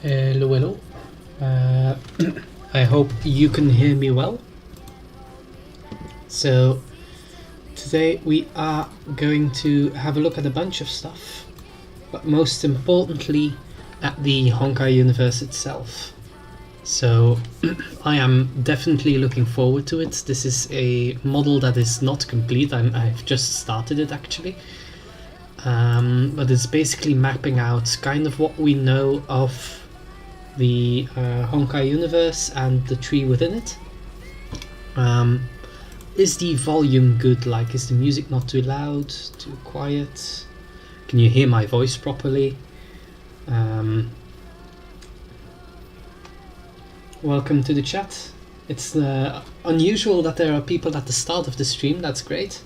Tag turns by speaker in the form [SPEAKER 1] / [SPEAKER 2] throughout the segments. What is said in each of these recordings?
[SPEAKER 1] Hello, hello. I hope you can hear me well. So today we are going to have a look at a bunch of stuff, but most importantly at the Honkai universe itself. So I am definitely looking forward to it. This is a model that is not complete. I've just started it actually. But it's basically mapping out kind of what we know of the Honkai universe and the tree within it. Is the volume good? Like, is the music not too loud, too quiet? Can you hear my voice properly? Welcome to the chat. It's unusual that there are people at the start of the stream. That's great.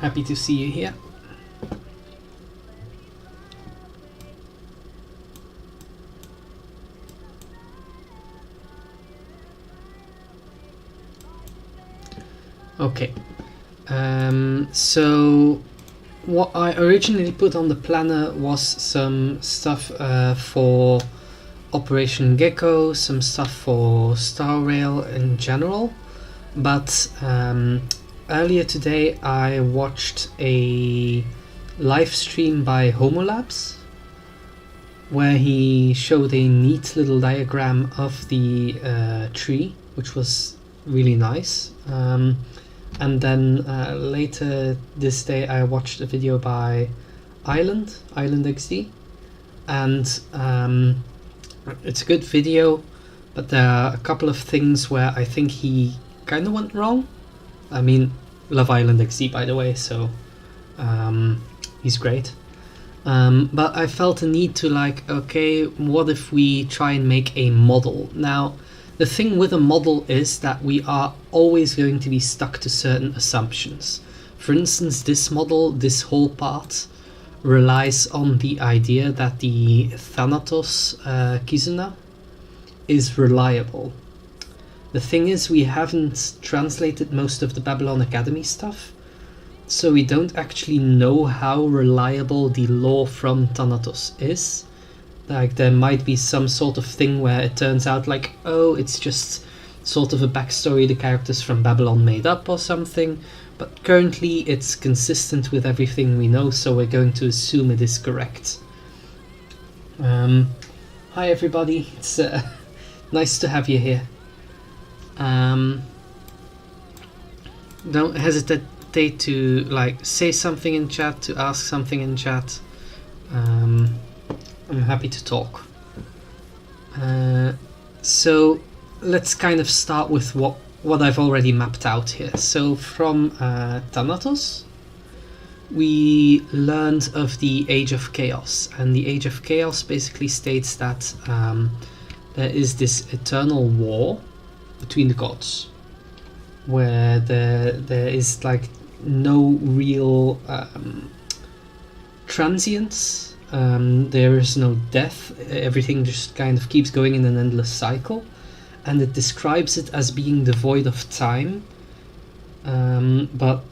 [SPEAKER 1] Happy to see you here. Okay, so what I originally put on the planner was some stuff for Operation Gekkou, some stuff for Star Rail in general, but earlier today I watched a live stream by Homolabs where he showed a neat little diagram of the tree, which was really nice. And then later this day I watched a video by Island XD, and it's a good video, but there are a couple of things where I think he kind of went wrong. I mean, love Island XD by the way, so he's great. But I felt a need to like, okay, what if we try and make a model? Now, the thing with a model is that we are always going to be stuck to certain assumptions. For instance, this model, this whole part, relies on the idea that the Thanatos Kizuna is reliable. The thing is, we haven't translated most of the Babylon Academy stuff, so we don't actually know how reliable the lore from Thanatos is. Like, there might be some sort of thing where it turns out like, oh, it's just sort of a backstory the characters from Babylon made up or something, but currently it's consistent with everything we know, so we're going to assume it is correct. Hi everybody, it's nice to have you here. Don't hesitate to like say something in chat, to ask something in chat. I'm happy to talk. So let's kind of start with what I've already mapped out here. So from Thanatos, we learned of the Age of Chaos, and the Age of Chaos basically states that there is this eternal war between the gods, where there is like no real transience. There is no death, everything just kind of keeps going in an endless cycle, and it describes it as being devoid of time, but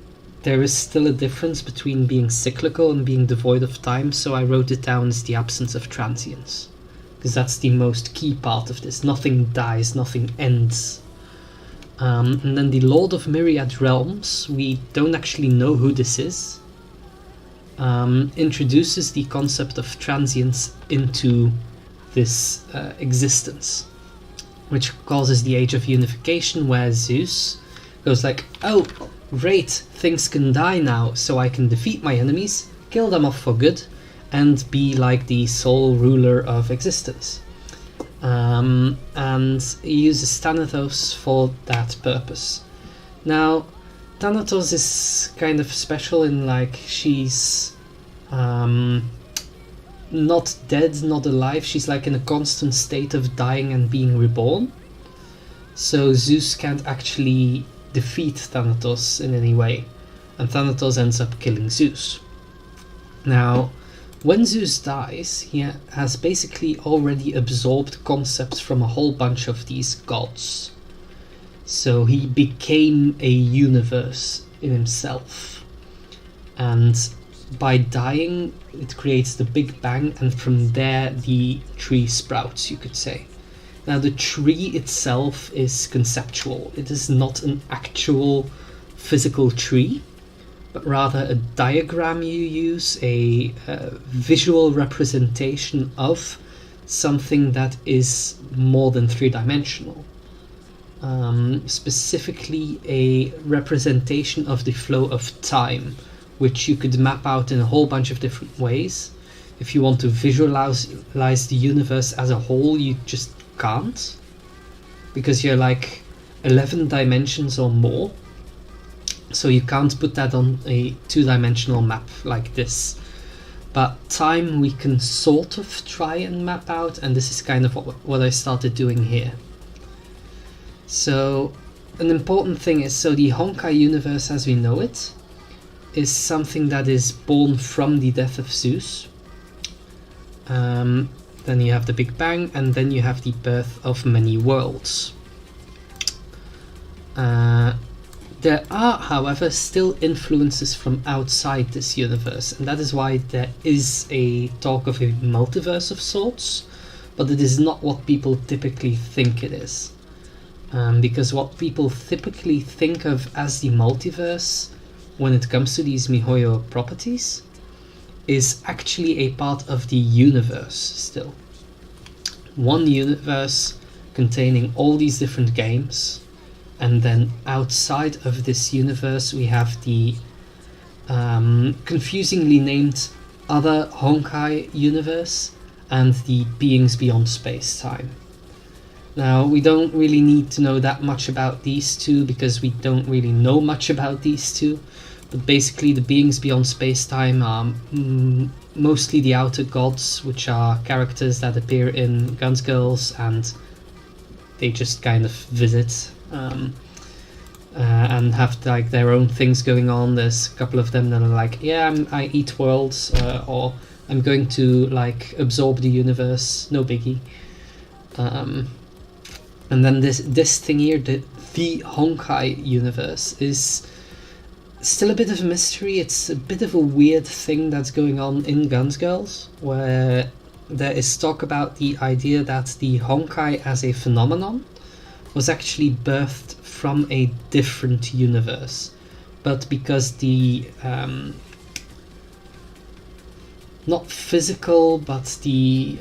[SPEAKER 1] there is still a difference between being cyclical and being devoid of time, so I wrote it down as the absence of transience, because that's the most key part of this. Nothing dies, nothing ends. And then the Lord of Myriad Realms, we don't actually know who this is. Introduces the concept of transience into this existence, which causes the Age of Unification, where Zeus goes like, oh great, things can die now, so I can defeat my enemies, kill them off for good, and be like the sole ruler of existence. And he uses Thanatos for that purpose. Now, Thanatos is kind of special in like she's not dead, not alive, she's like in a constant state of dying and being reborn. So Zeus can't actually defeat Thanatos in any way, and Thanatos ends up killing Zeus. Now, when Zeus dies, he has basically already absorbed concepts from a whole bunch of these gods. So he became a universe in himself. And by dying, it creates the Big Bang, and from there the tree sprouts, you could say. Now, the tree itself is conceptual. It is not an actual physical tree, but rather a diagram you use, a visual representation of something that is more than three-dimensional. Specifically a representation of the flow of time, which you could map out in a whole bunch of different ways. If you want to visualize the universe as a whole, you just can't, because you're like 11 dimensions or more, so you can't put that on a two-dimensional map like this. But time we can sort of try and map out, and this is kind of what I started doing here. So an important thing is, so the Honkai universe as we know it is something that is born from the death of Zeus. Then you have the Big Bang, and then you have the birth of many worlds. There are, however, still influences from outside this universe, and that is why there is a talk of a multiverse of sorts, but it is not what people typically think it is. Because what people typically think of as the multiverse, when it comes to these MiHoYo properties, is actually a part of the universe still. One universe containing all these different games, and then outside of this universe we have the confusingly named other Honkai universe and the beings beyond space-time. Now, we don't really need to know that much about these two, because we don't really know much about these two. But basically the beings beyond space-time are mostly the outer gods, which are characters that appear in Guns Girls, and they just kind of visit and have like their own things going on. There's a couple of them that are like, yeah, I eat worlds, or I'm going to like absorb the universe, no biggie. And then this thing here, the Honkai universe, is still a bit of a mystery. It's a bit of a weird thing that's going on in Guns Girls, where there is talk about the idea that the Honkai as a phenomenon was actually birthed from a different universe, but because the not physical, but the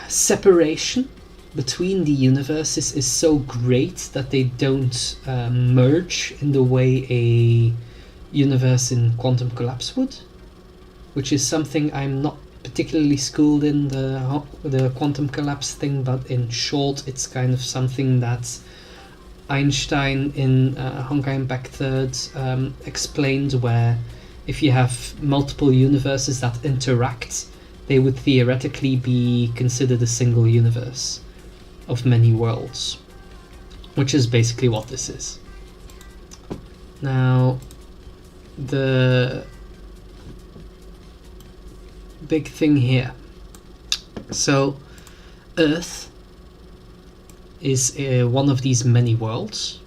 [SPEAKER 1] separation between the universes is so great that they don't merge in the way a universe in quantum collapse would, which is something I'm not particularly schooled in, the quantum collapse thing, but in short it's kind of something that Einstein in Honkai Impact 3rd explained, where if you have multiple universes that interact, they would theoretically be considered a single universe of many worlds, which is basically what this is. Now, the big thing here, so Earth is one of these many worlds,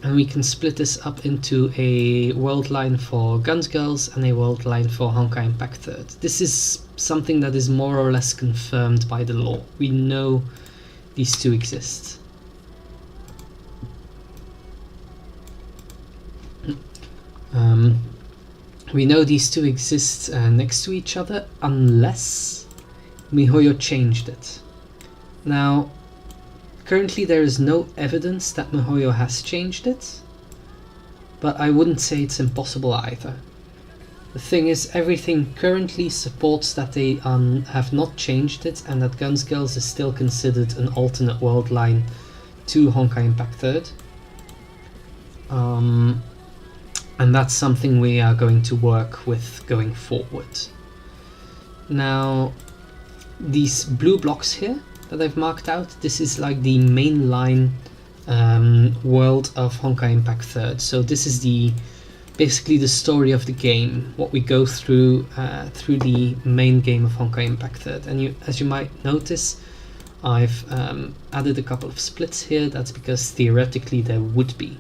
[SPEAKER 1] and we can split this up into a world line for Guns Girls and a world line for Honkai Impact 3rd. This is something that is more or less confirmed by the lore. We know these two exist. We know these two exist next to each other, unless MiHoYo changed it. Now, currently there is no evidence that MiHoYo has changed it, but I wouldn't say it's impossible either. The thing is, everything currently supports that they have not changed it, and that Guns Girls is still considered an alternate world line to Honkai Impact 3rd. And that's something we are going to work with going forward. Now, these blue blocks here that I've marked out, this is like the main line world of Honkai Impact 3rd. So this is basically the story of the game, what we go through through the main game of Honkai Impact 3rd. And as you might notice, I've added a couple of splits here. That's because theoretically there would be.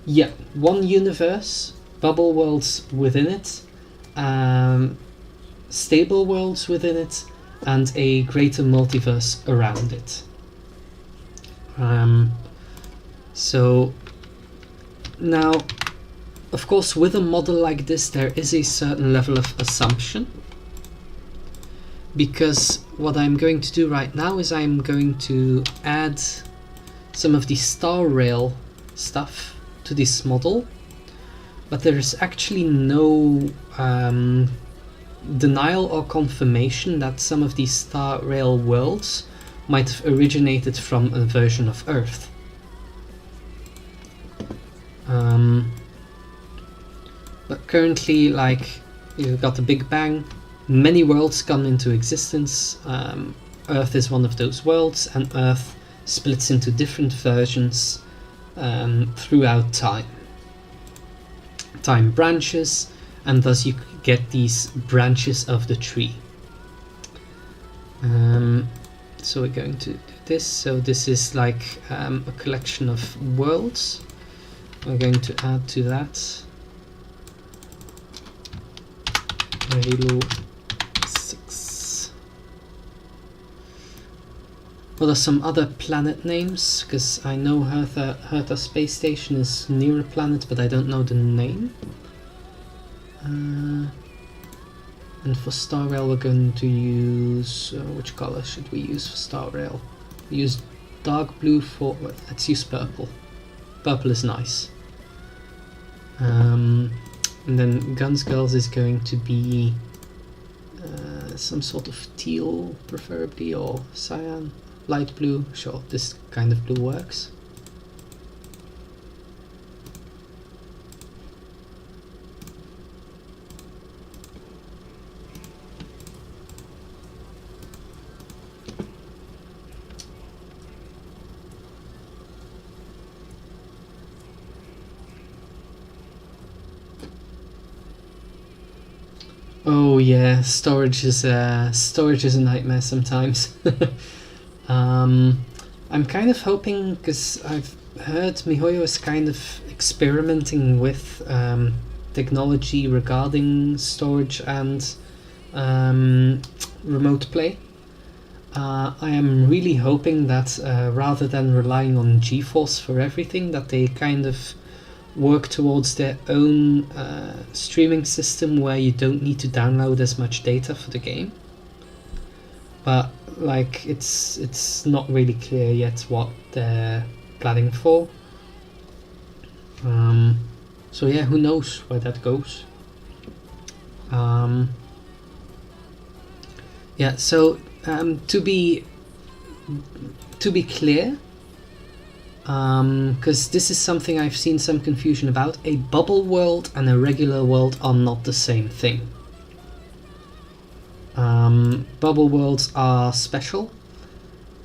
[SPEAKER 1] Yeah, one universe, bubble worlds within it, stable worlds within it, and a greater multiverse around it. So now, of course, with a model like this, there is a certain level of assumption, because what I'm going to do right now is I'm going to add some of the star rail stuff to this model, but there is actually no denial or confirmation that some of these star rail worlds might have originated from a version of Earth. But currently, like, you've got the Big Bang, many worlds come into existence. Earth is one of those worlds, and Earth splits into different versions throughout time. Time branches, and thus you get these branches of the tree. So we're going to do this. So this is like a collection of worlds. We're going to add to that Halo 6. What are some other planet names? Because I know Hertha Space Station is near a planet, but I don't know the name. And for Star Rail we're going to use... which color should we use for Star Rail? We use dark blue for... let's use purple. Purple is nice. And then Guns Girls is going to be some sort of teal, preferably, or cyan, light blue. Sure, this kind of blue works. Oh yeah, storage is a nightmare sometimes. I'm kind of hoping, because I've heard MiHoYo is kind of experimenting with technology regarding storage and remote play. I am really hoping that rather than relying on GeForce for everything, that they kind of work towards their own streaming system where you don't need to download as much data for the game. But like it's not really clear yet what they're planning for. So yeah, who knows where that goes. Yeah, so to be clear, because this is something I've seen some confusion about, a bubble world and a regular world are not the same thing. Bubble worlds are special,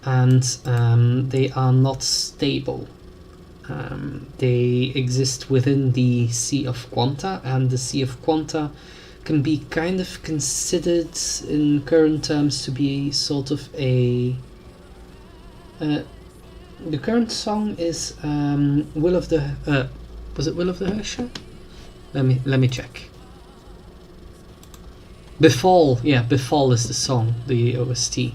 [SPEAKER 1] and they are not stable. They exist within the Sea of Quanta, and the Sea of Quanta can be kind of considered in current terms to be sort of a... the current song is Will of the... was it Will of the Hersher? Let me check. Befall, yeah, Befall is the song, the OST.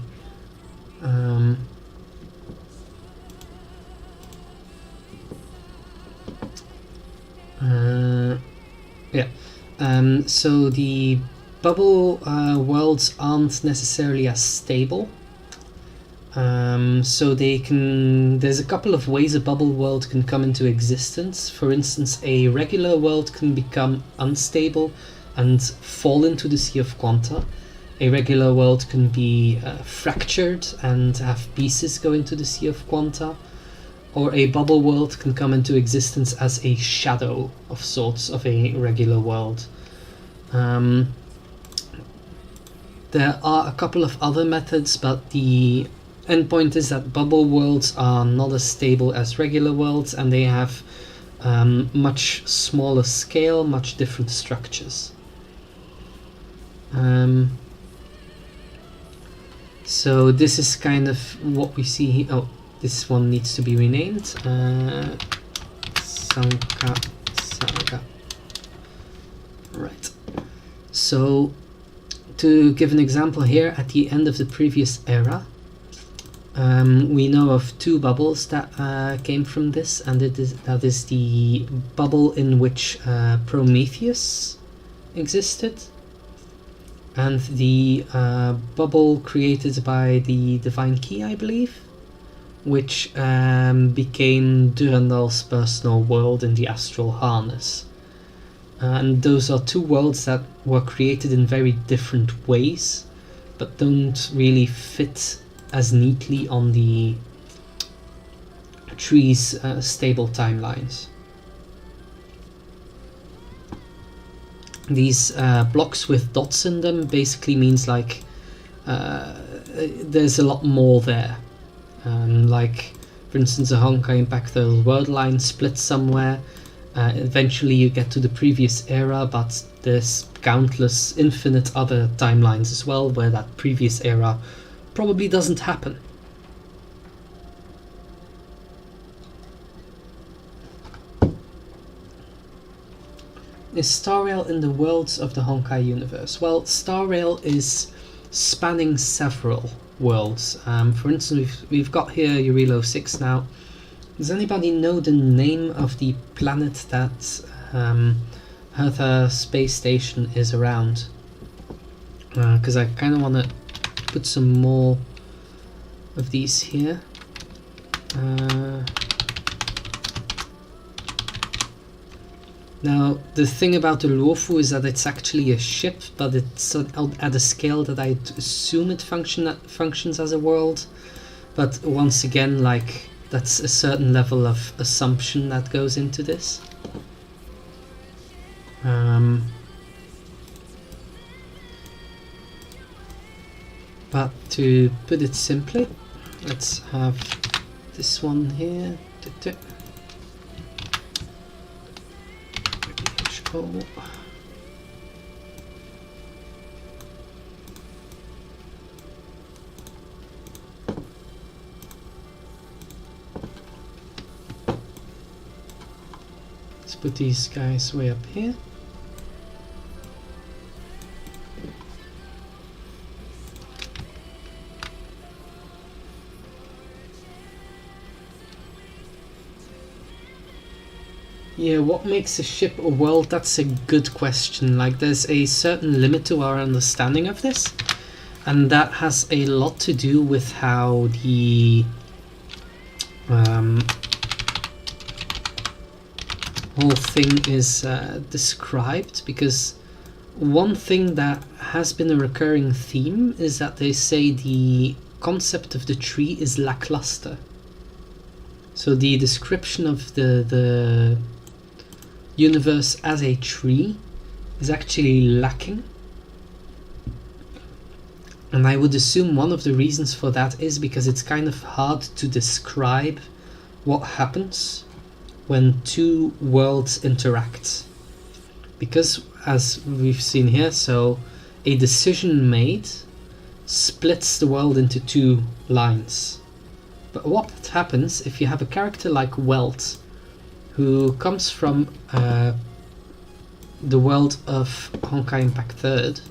[SPEAKER 1] Yeah. So the bubble worlds aren't necessarily as stable. So they can... there's a couple of ways a bubble world can come into existence. For instance, a regular world can become unstable and fall into the Sea of Quanta. A regular world can be fractured and have pieces go into the Sea of Quanta. Or a bubble world can come into existence as a shadow of sorts of a regular world. There are a couple of other methods, but the endpoint is that bubble worlds are not as stable as regular worlds, and they have much smaller scale, much different structures. So this is kind of what we see here. Oh, this one needs to be renamed. Sanka Saga. Right. So, to give an example here, at the end of the previous era, we know of two bubbles that came from this, and that is the bubble in which Prometheus existed, and the bubble created by the Divine Key, I believe, which became Durandal's personal world in the Astral Harness. And those are two worlds that were created in very different ways, but don't really fit as neatly on the tree's stable timelines. These blocks with dots in them basically means like there's a lot more there. Like, for instance, a Honkai Impact the world line splits somewhere. Eventually you get to the previous era, but there's countless, infinite other timelines as well where that previous era probably doesn't happen. Is Star Rail in the worlds of the Honkai universe? Well, Star Rail is spanning several worlds. For instance, we've got here Eurilo 6 now. Does anybody know the name of the planet that Hertha space station is around? Because I kind of want to put some more of these here. Now, the thing about the Luofu is that it's actually a ship, but it's at a scale that I'd assume it functions as a world. But once again, like, that's a certain level of assumption that goes into this. But to put it simply, let's have this one here. Gekkou. Let's put these guys way up here. Yeah, what makes a ship a world? That's a good question. Like, there's a certain limit to our understanding of this, and that has a lot to do with how the whole thing is described, because one thing that has been a recurring theme is that they say the concept of the tree is lackluster. So the description of the universe as a tree is actually lacking. And I would assume one of the reasons for that is because it's kind of hard to describe what happens when two worlds interact. Because, as we've seen here, so a decision made splits the world into two lines. But what happens if you have a character like Welt, who comes from the world of Honkai Impact 3rd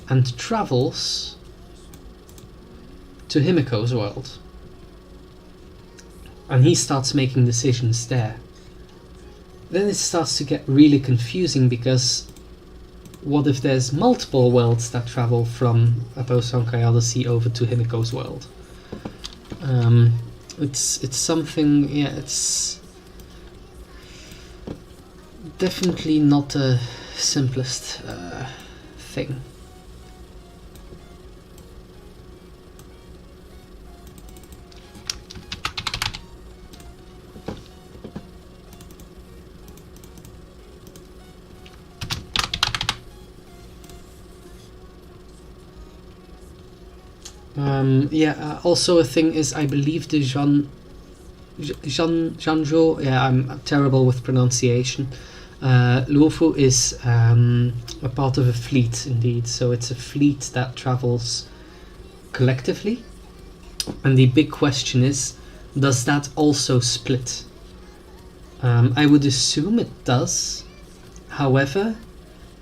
[SPEAKER 1] and travels to Himiko's world, and he starts making decisions there? Then it starts to get really confusing, because what if there's multiple worlds that travel from Post Honkai Odyssey over to Himiko's world? It's something, yeah, it's definitely not the simplest thing. Also a thing is, I believe the Janjo, yeah, I'm terrible with pronunciation. Luofu is a part of a fleet indeed, so it's a fleet that travels collectively. And the big question is, does that also split? I would assume it does. However,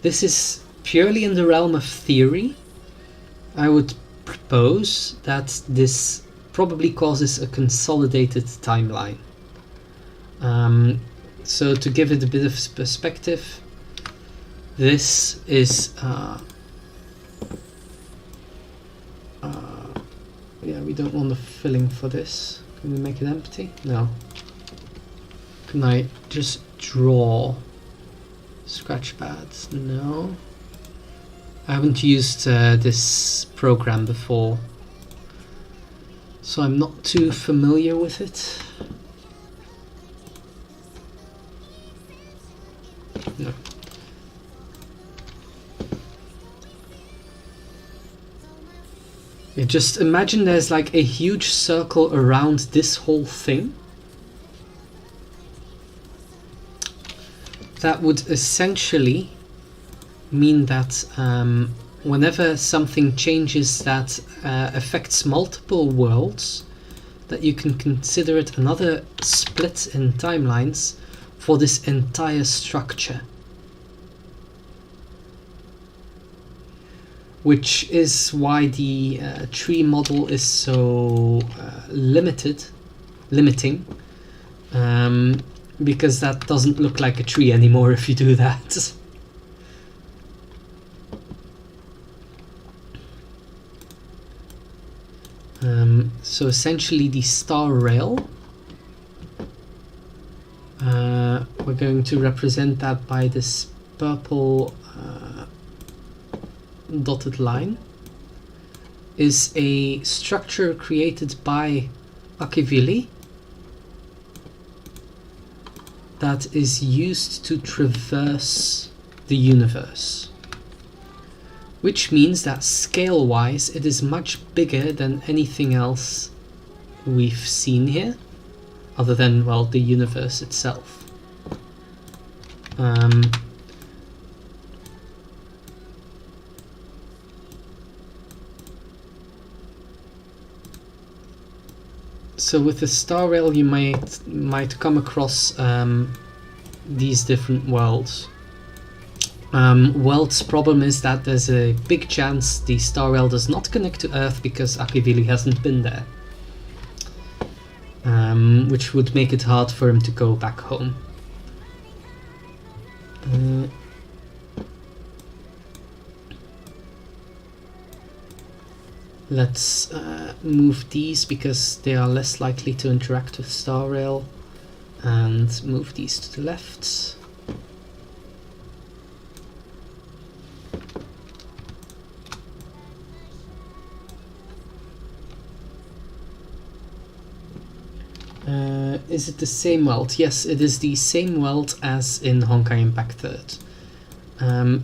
[SPEAKER 1] this is purely in the realm of theory. I would propose that this probably causes a consolidated timeline. So to give it a bit of perspective, this is yeah, we don't want the filling for this. Can we make it empty? No. Can I just draw scratch pads? No. I haven't used this program before, so I'm not too familiar with it. No. Yeah, just imagine there's like a huge circle around this whole thing. That would essentially mean that whenever something changes that affects multiple worlds, that you can consider it another split in timelines for this entire structure. Which is why the tree model is so limiting, because that doesn't look like a tree anymore if you do that. So essentially the star rail, we're going to represent that by this purple dotted line, is a structure created by Akivili that is used to traverse the universe. Which means that scale-wise it is much bigger than anything else we've seen here, other than, well, the universe itself. So with the star rail you might come across these different worlds. World's problem is that there's a big chance the star rail does not connect to Earth because Akivili hasn't been there. Which would make it hard for him to go back home. Let's move these because they are less likely to interact with star rail, and move these to the left. Is it the same world? Yes, it is the same world as in Honkai Impact 3rd.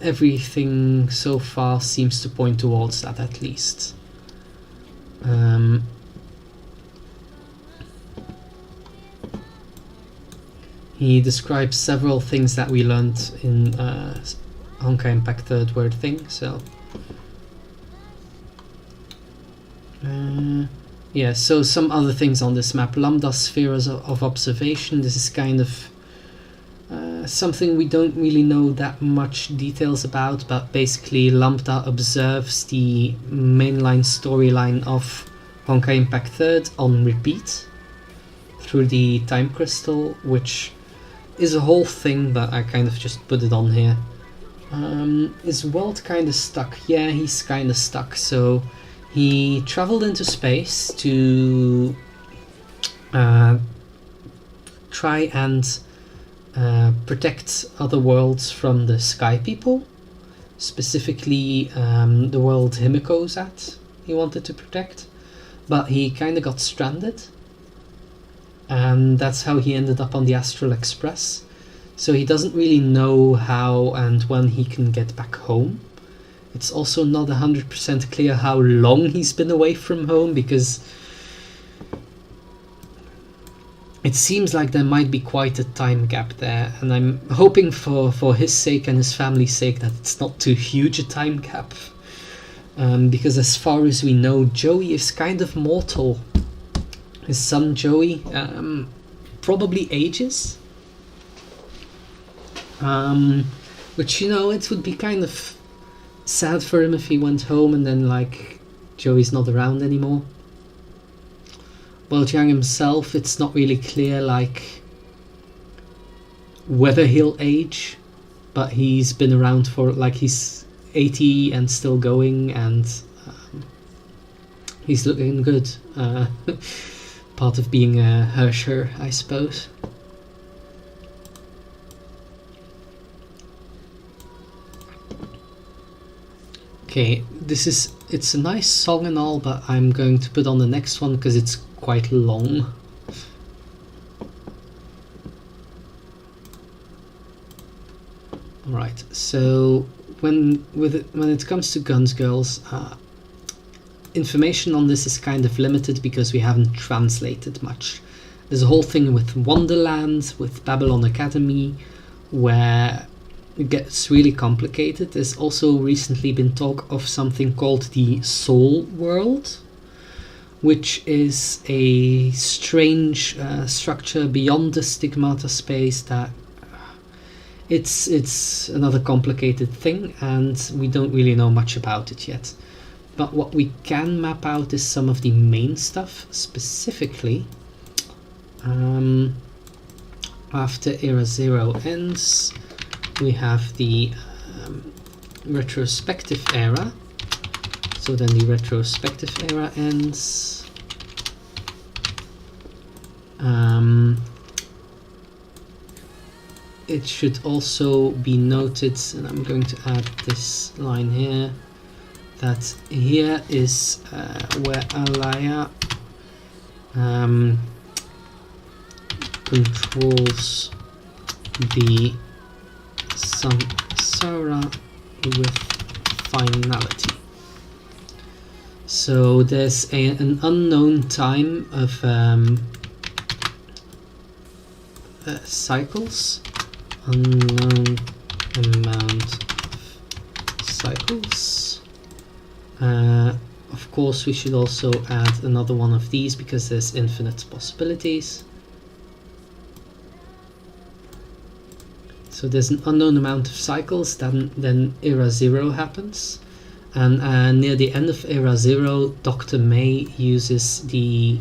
[SPEAKER 1] Everything so far seems to point towards that, at least. He describes several things that we learned in Honkai Impact 3rd word thing, so... yeah, so some other things on this map. Lambda spheres of observation. This is kind of something we don't really know that much details about, but basically Lambda observes the mainline storyline of Honkai Impact 3rd on repeat through the time crystal, which is a whole thing, but I kind of just put it on here. Is Welt kind of stuck? Yeah, he's kind of stuck. So he traveled into space to try and protect other worlds from the Sky People, specifically the world Himiko's at. He wanted to protect, but he kind of got stranded, and that's how he ended up on the Astral Express. So he doesn't really know how and when he can get back home. It's also not 100% clear how long he's been away from home, because it seems like there might be quite a time gap there, and I'm hoping for his sake and his family's sake that it's not too huge a time gap. Because as far as we know, Joey is kind of mortal. His son Joey probably ages. Which, you know, it would be kind of sad for him if he went home and then, like, Joey's not around anymore. Well, Jiang himself, it's not really clear, like, whether he'll age, but he's been around for, like, he's 80 and still going, and he's looking good. Part of being a Hersher, I suppose. Okay, it's a nice song and all, but I'm going to put on the next one because it's quite long. Alright, so when it comes to Guns Girls, information on this is kind of limited because we haven't translated much. There's a whole thing with Wonderland, with Babylon Academy, where it gets really complicated. There's also recently been talk of something called the Soul World, which is a strange structure beyond the Stigmata space that it's another complicated thing, and we don't really know much about it yet. But what we can map out is some of the main stuff, specifically after Era 0 ends, we have the retrospective era. So then the retrospective era ends. It should also be noted, and I'm going to add this line here, that here is where Alaya controls the samsara with finality. So there's an unknown time of cycles, unknown amount of cycles. Of course, we should also add another one of these because there's infinite possibilities. So there's an unknown amount of cycles, then Era 0 happens. And near the end of Era 0, Dr. May uses the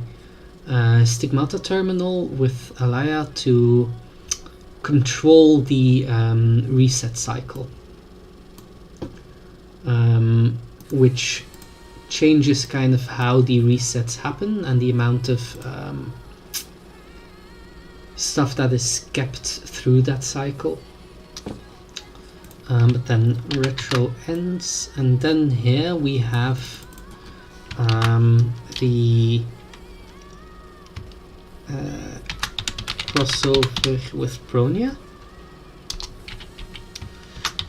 [SPEAKER 1] Stigmata terminal with Alaya to control the reset cycle, which changes kind of how the resets happen and the amount of stuff that is kept through that cycle. But then retro ends, and then here we have the crossover with Bronya.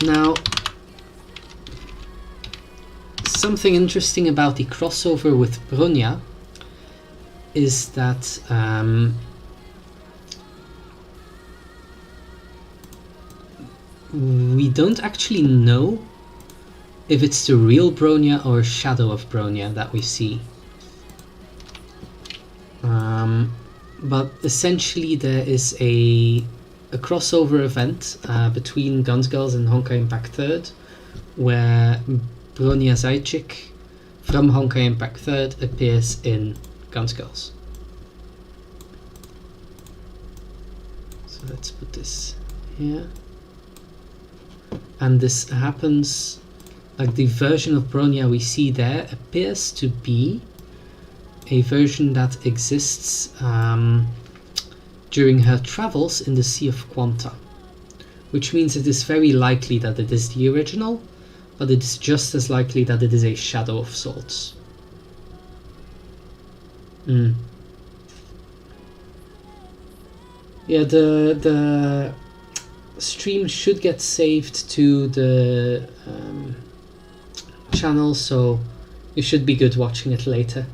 [SPEAKER 1] Now, something interesting about the crossover with Bronya is that we don't actually know if it's the real Bronya or a shadow of Bronya that we see. But essentially there is a crossover event between Guns Girls and Honkai Impact 3rd, where Bronya Zajcik from Honkai Impact 3rd appears in Guns Girls. So let's put this here. And this happens, like the version of Bronya we see there appears to be a version that exists during her travels in the Sea of Quanta, which means it is very likely that it is the original, but it is just as likely that it is a shadow of sorts. Yeah, the stream should get saved to the channel, so you should be good watching it later.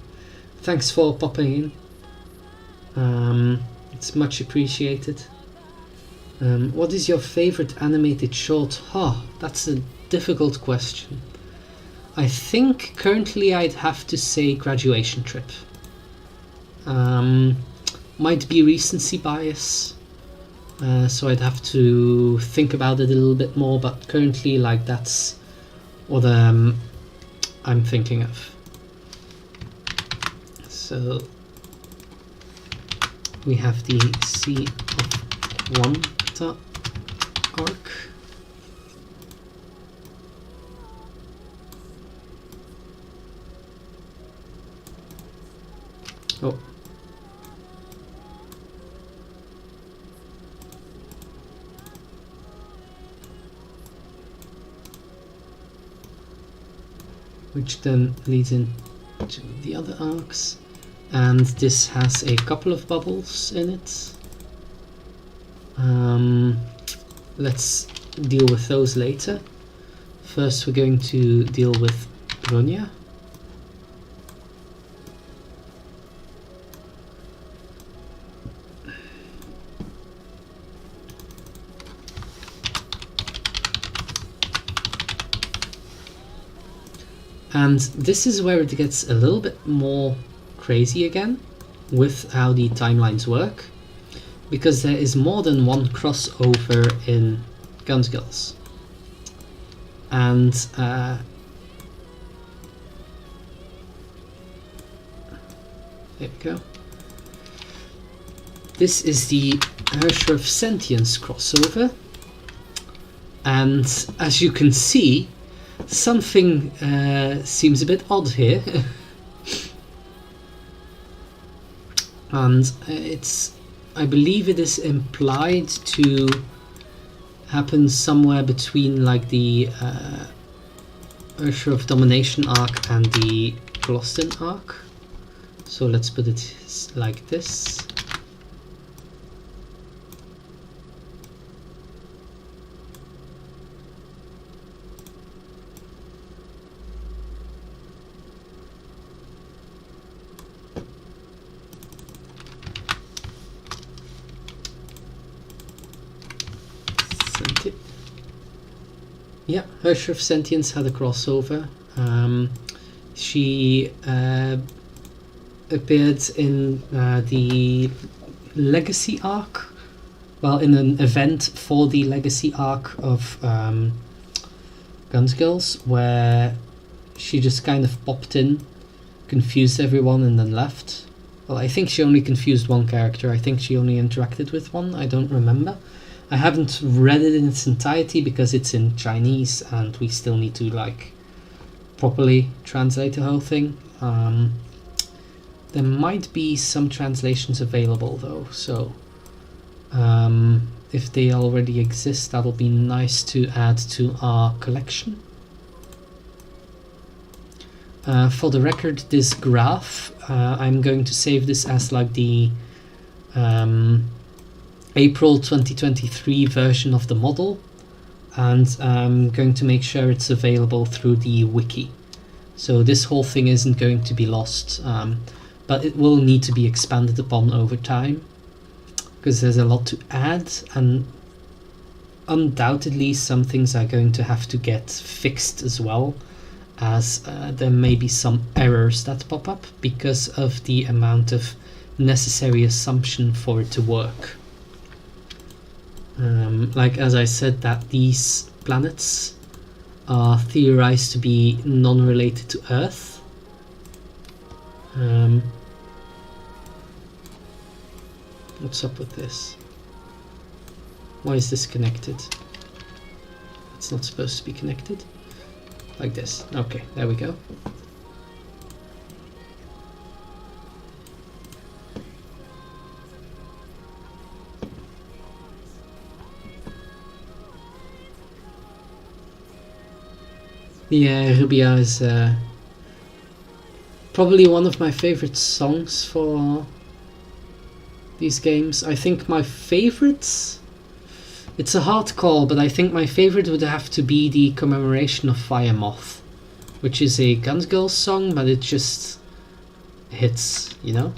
[SPEAKER 1] Thanks for popping in. It's much appreciated. What is your favorite animated short? That's a difficult question. I think currently I'd have to say Graduation Trip. Might be recency bias, so I'd have to think about it a little bit more, but currently like that's what I'm thinking of. So we have the C of 1 arc. Oh. Which then leads into the other arcs, and this has a couple of bubbles in it. Let's deal with those later. First we're going to deal with Ronya. And this is where it gets a little bit more crazy again with how the timelines work, because there is more than one crossover in Gunskills. And there we go. This is the Ursher of Sentience crossover, and as you can see, something seems a bit odd here. And I believe it is implied to happen somewhere between like the Ursher of Domination arc and the Glostin arc. So let's put it like this. Yeah, Ursher of Sentience had a crossover. She appeared in the Legacy arc, well, in an event for the Legacy arc of Gunskills, where she just kind of popped in, confused everyone, and then left. Well, I think she only confused one character. I think she only interacted with one. I don't remember. I haven't read it in its entirety because it's in Chinese and we still need to like properly translate the whole thing. There might be some translations available though, so if they already exist, that'll be nice to add to our collection. For the record, this graph, I'm going to save this as like the April 2023 version of the model, and I'm going to make sure it's available through the wiki. So this whole thing isn't going to be lost, but it will need to be expanded upon over time, because there's a lot to add, and undoubtedly some things are going to have to get fixed as well, as there may be some errors that pop up because of the amount of necessary assumption for it to work. Like as I said, that these planets are theorized to be non-related to Earth. What's up with this? Why is this connected? It's not supposed to be connected. Like this. Okay, there we go. Yeah, Rubia is probably one of my favorite songs for these games. I think my favorites, it's a hard call, but I think my favorite would have to be the Commemoration of Fire Moth, which is a Gunskills song, but it just hits, you know?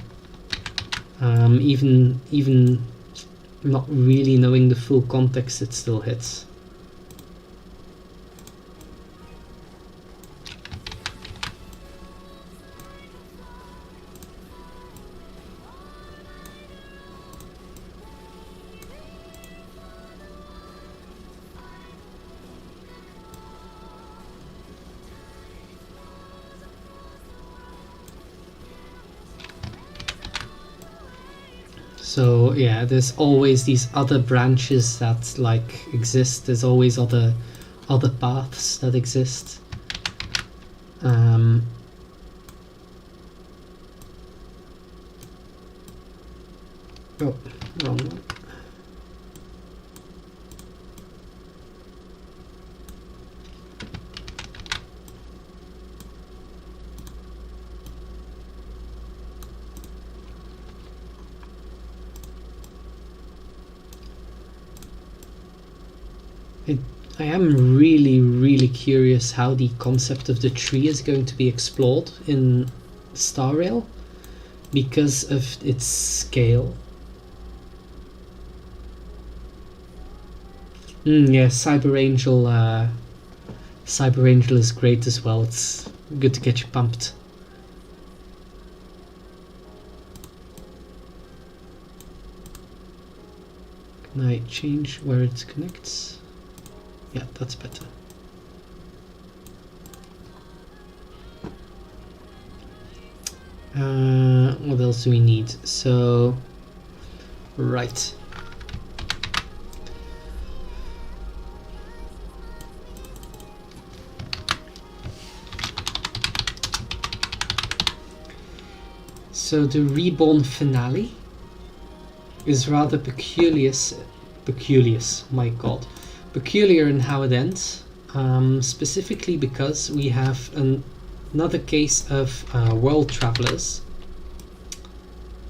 [SPEAKER 1] Even not really knowing the full context, it still hits. So yeah, there's always these other branches that like exist. There's always other paths that exist. Oh, wrong one. I am really curious how the concept of the tree is going to be explored in Star Rail because of its scale. Yeah, Cyber Angel is great as well. It's good to get you pumped. Can I change where it connects? Yeah, that's better. What else do we need? So, right. So the Reborn finale is rather peculiar, my god. Peculiar in how it ends, specifically because we have another case of world travelers,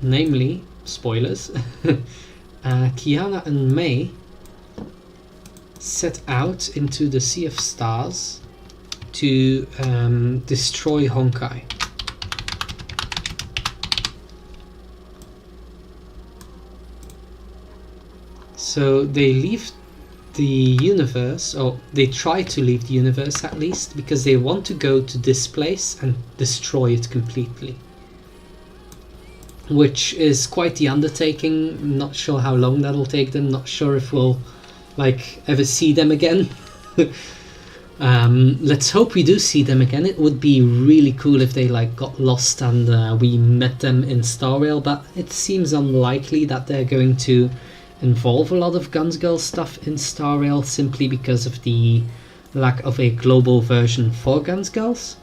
[SPEAKER 1] namely, spoilers, Kiana and Mei set out into the Sea of Stars to destroy Honkai. So they leave the universe, or they try to leave the universe at least, because they want to go to this place and destroy it completely. Which is quite the undertaking. Not sure how long that'll take them, not sure if we'll like ever see them again. Let's hope we do see them again. It would be really cool if they like got lost and we met them in Star Rail, but it seems unlikely that they're going to involve a lot of Guns Girl stuff in Star Rail simply because of the lack of a global version for Guns Girls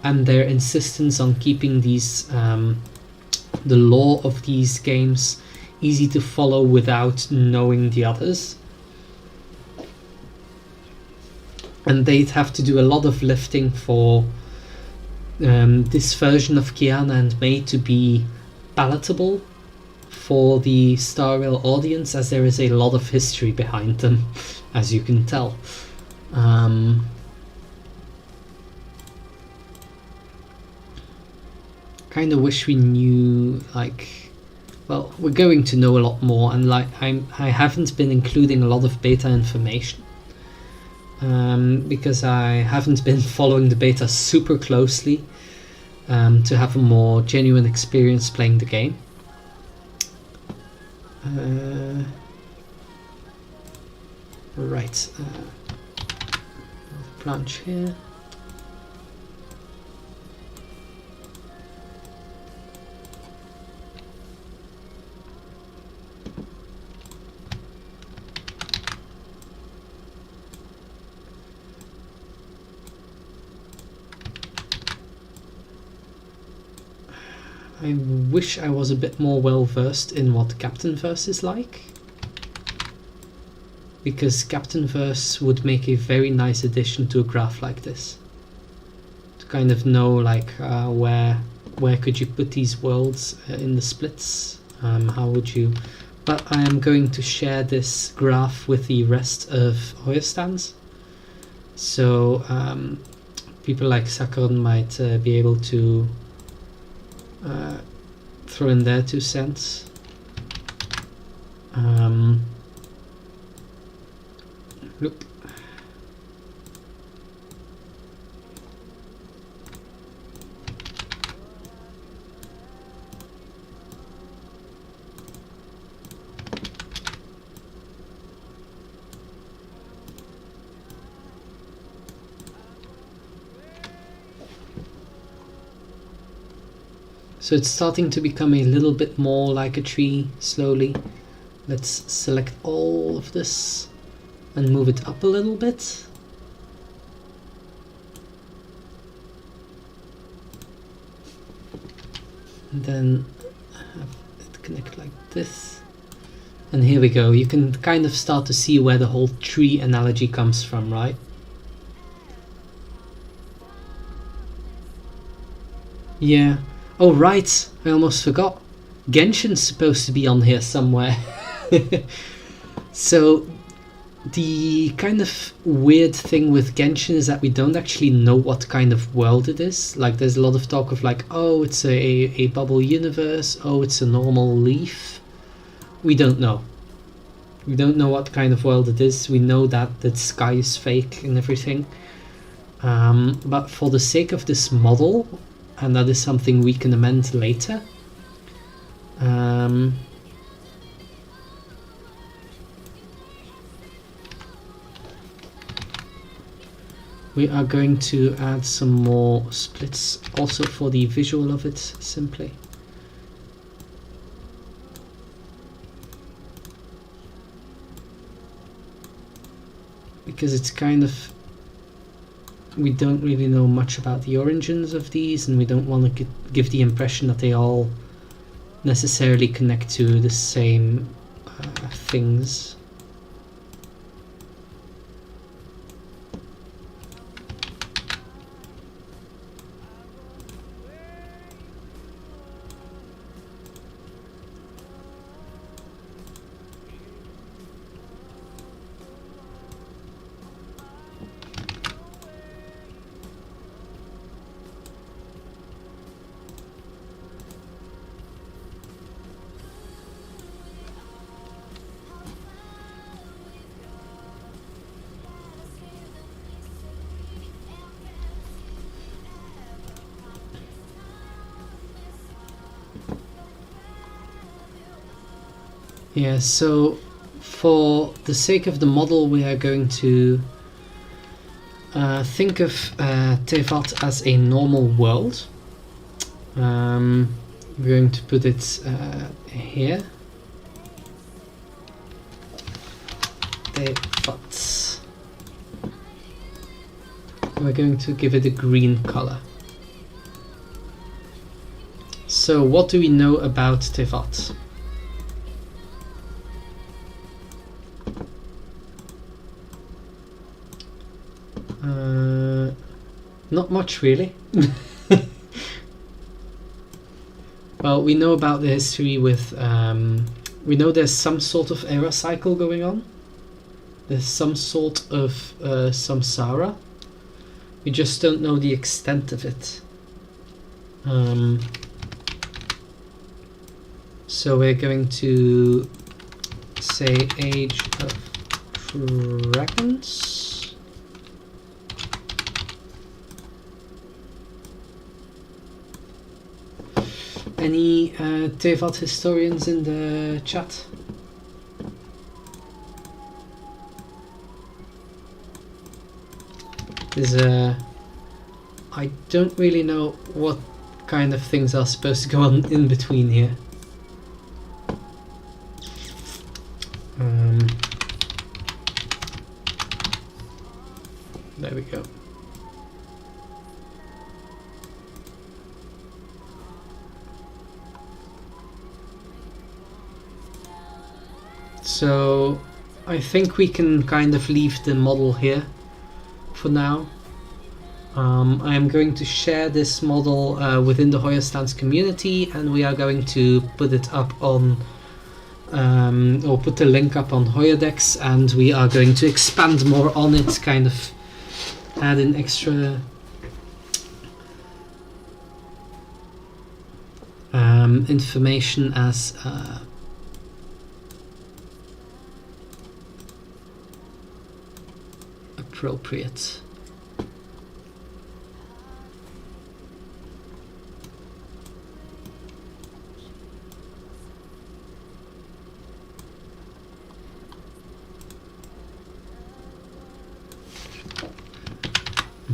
[SPEAKER 1] and their insistence on keeping these the lore of these games easy to follow without knowing the others. And they'd have to do a lot of lifting for this version of Kiana and Mei to be palatable for the Star Rail audience, as there is a lot of history behind them, as you can tell. Kind of wish we knew, like, well, we're going to know a lot more, and like I haven't been including a lot of beta information because I haven't been following the beta super closely to have a more genuine experience playing the game. Right, branch here. I wish I was a bit more well versed in what Captain Verse is like, because Captain Verse would make a very nice addition to a graph like this, to kind of know like where could you put these worlds in the splits, how would you, but I am going to share this graph with the rest of HoYoStans, so people like Sakon might be able to throw in their 2 cents. Look. So it's starting to become a little bit more like a tree slowly. Let's select all of this and move it up a little bit. And then have it connect like this. And here we go. You can kind of start to see where the whole tree analogy comes from, right? Yeah. Oh, right. I almost forgot. Genshin's supposed to be on here somewhere. So the kind of weird thing with Genshin is that we don't actually know what kind of world it is. Like, there's a lot of talk of like, oh, it's a bubble universe. Oh, it's a normal leaf. We don't know. We don't know what kind of world it is. We know that the sky is fake and everything. But for the sake of this model, and that is something we can amend later, we are going to add some more splits also for the visual of it, simply. Because it's kind of, we don't really know much about the origins of these, and we don't want to give the impression that they all necessarily connect to the same things. Yeah, so for the sake of the model, we are going to think of Tevat as a normal world. We're going to put it here. Tevat. We're going to give it a green color. So what do we know about Tevat? Not much, really. Well, we know about the history with... we know there's some sort of era cycle going on. There's some sort of samsara. We just don't know the extent of it. So we're going to say Age of Dragons. Any Tevat historians in the chat? I don't really know what kind of things are supposed to go on in between here. There we go. So I think we can kind of leave the model here for now. I am going to share this model within the HoYoStans community, and we are going to put it up on, or put the link up on Hoyodex, and we are going to expand more on it, kind of add in extra information as appropriate.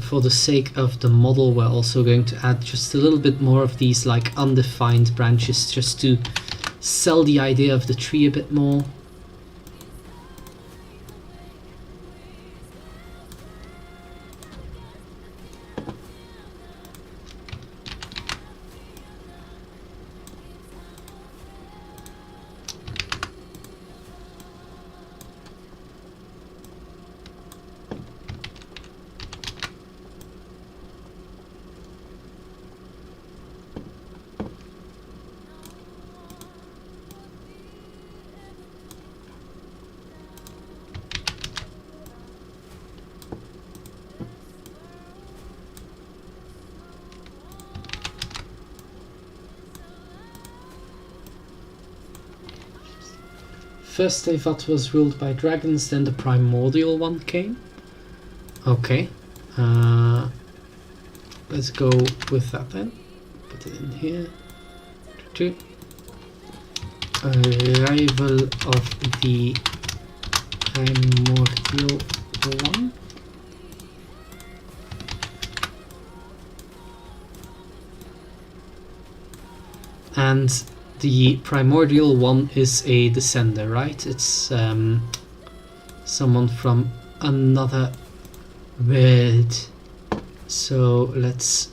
[SPEAKER 1] for the sake of the model, we're also going to add just a little bit more of these like undefined branches, just to sell the idea of the tree a bit more. First Tevat was ruled by dragons, then the primordial one came. Okay. Let's go with that then. Put it in here. Arrival of the primordial one. And the primordial one is a descender, right? It's someone from another world. So let's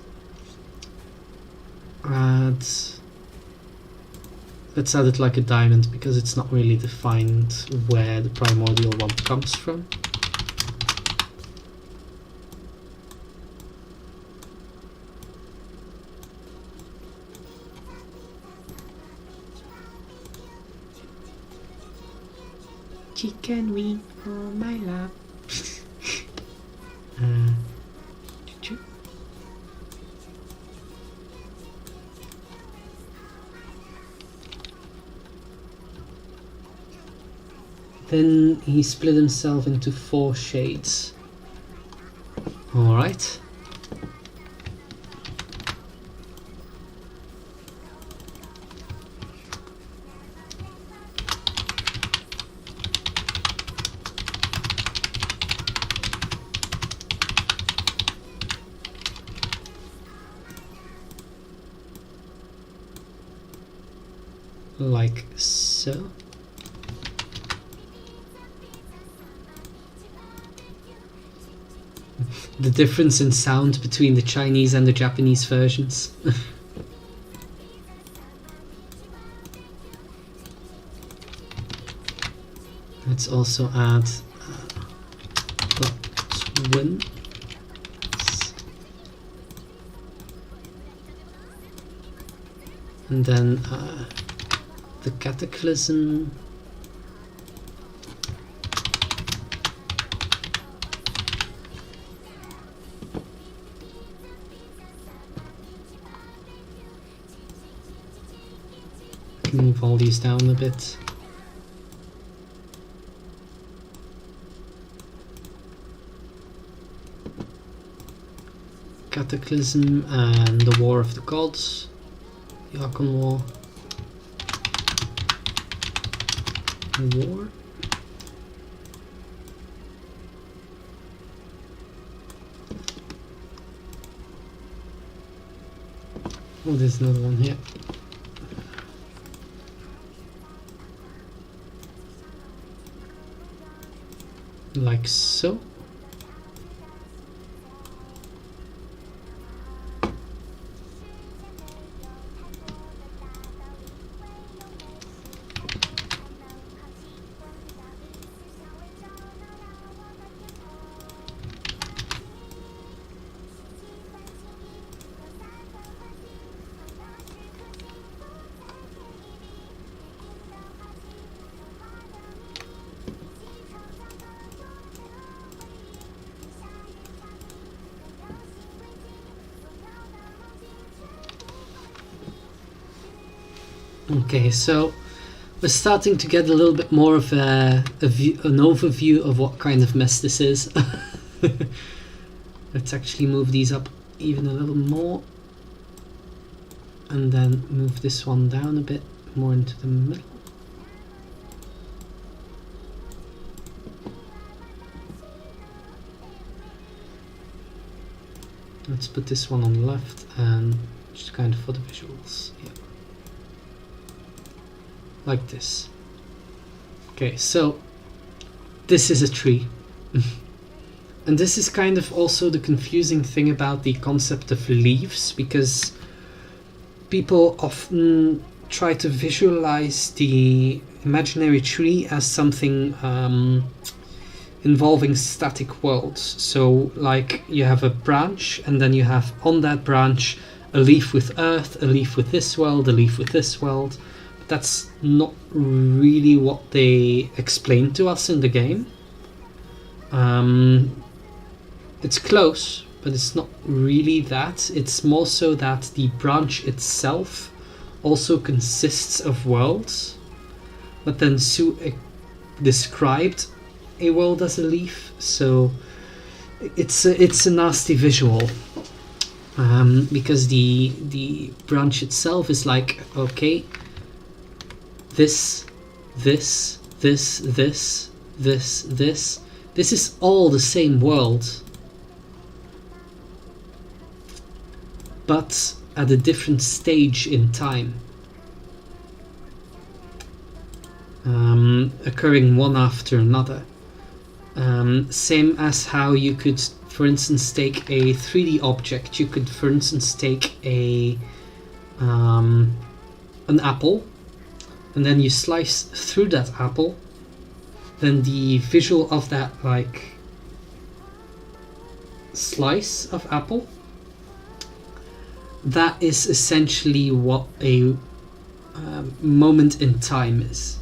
[SPEAKER 1] add it like a diamond, because it's not really defined where the primordial one comes from. Chicken wing on my lap. Then he split himself into 4 shades. Alright. Like so. The difference in sound between the Chinese and the Japanese versions. Let's also add the twins. And then the cataclysm. Move all these down a bit. Cataclysm and the War of the Gods. The Archon War. War. Oh, there's another one here. Like so. Okay, so we're starting to get a little bit more of an overview of what kind of mess this is. Let's actually move these up even a little more, and then move this one down a bit more into the middle. Let's put this one on the left and just kind of for the visuals. Yeah. Like this. Okay, so this is a tree. And this is kind of also the confusing thing about the concept of leaves, because people often try to visualize the imaginary tree as something involving static worlds. So like you have a branch, and then you have on that branch a leaf with earth, a leaf with this world, a leaf with this world. But that's not really what they explain to us in the game. It's close, but it's not really that. It's more so that the branch itself also consists of worlds, but then Sue described a world as a leaf, so it's a nasty visual, because the branch itself is like, okay, this is all the same world, but at a different stage in time, occurring one after another. Same as how you could, for instance, take a 3D object. You could, for instance, take an apple, and then you slice through that apple. Then the visual of that, like, slice of apple, that is essentially what a moment in time is.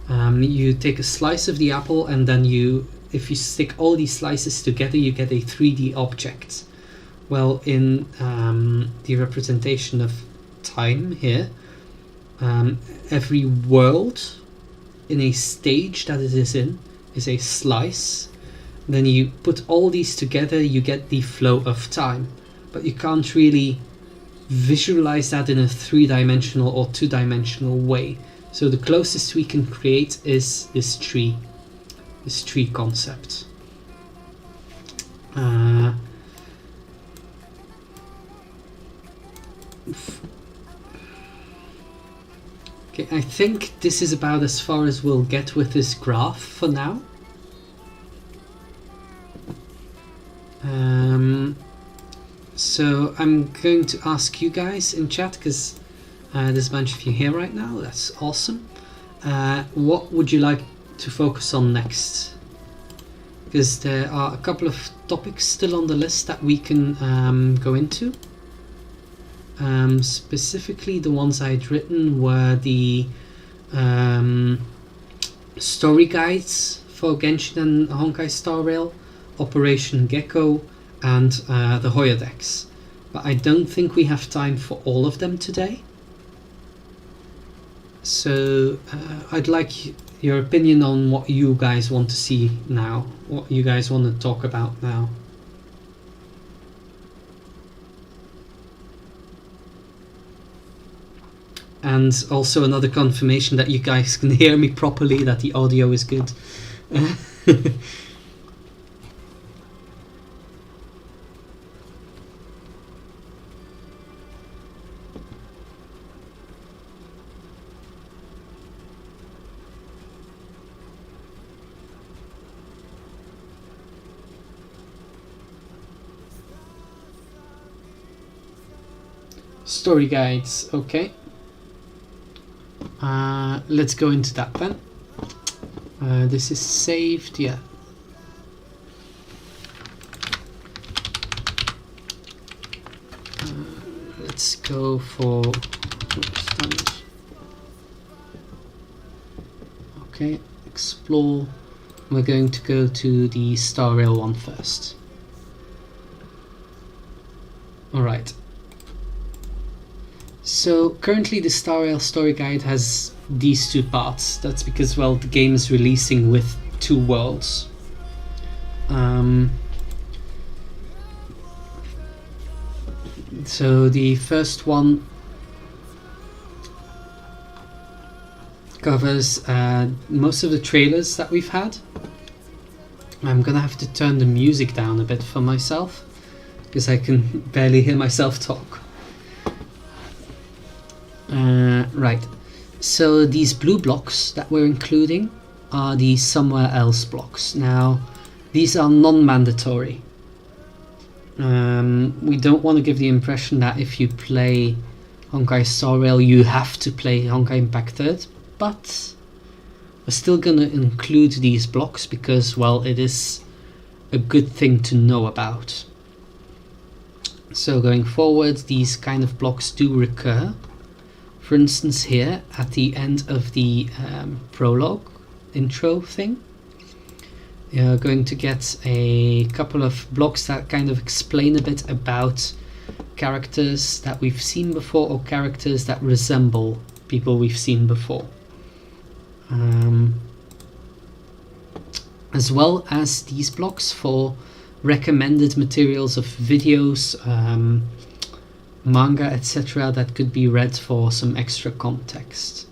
[SPEAKER 1] You take a slice of the apple, and then if you stick all these slices together, you get a 3D object. Well, in the representation of time here, every world in a stage that it is in is a slice. Then you put all these together, you get the flow of time. But you can't really visualize that in a 3-dimensional or 2-dimensional way. So the closest we can create is this tree concept. Okay, I think this is about as far as we'll get with this graph for now. So I'm going to ask you guys in chat, because there's a bunch of you here right now. That's awesome. What would you like to focus on next? Because there are a couple of topics still on the list that we can go into. Specifically, the ones I'd written were the story guides for Genshin and Honkai Star Rail, Operation Gekkou, and the Hoyodex. But I don't think we have time for all of them today. So I'd like your opinion on what you guys want to see now, what you guys want to talk about now. And also another confirmation that you guys can hear me properly, that the audio is good. Story guides, okay. Let's go into that then. This is saved, yeah. Let's go for HoYoStans. Okay, explore. We're going to go to the Star Rail one first. Alright. So currently the Star Rail story guide has these two parts. That's because, well, the game is releasing with 2 worlds. So the first one covers most of the trailers that we've had. I'm gonna have to turn the music down a bit for myself, because I can barely hear myself talk. Right, so these blue blocks that we're including are the somewhere else blocks. Now, these are non-mandatory. We don't want to give the impression that if you play Honkai Star Rail you have to play Honkai Impact 3rd, but we're still going to include these blocks because, well, it is a good thing to know about. So going forward, these kind of blocks do recur. For instance, here at the end of the prologue intro thing, you're going to get a couple of blocks that kind of explain a bit about characters that we've seen before or characters that resemble people we've seen before. As well as these blocks for recommended materials of videos, manga, etc. that could be read for some extra context.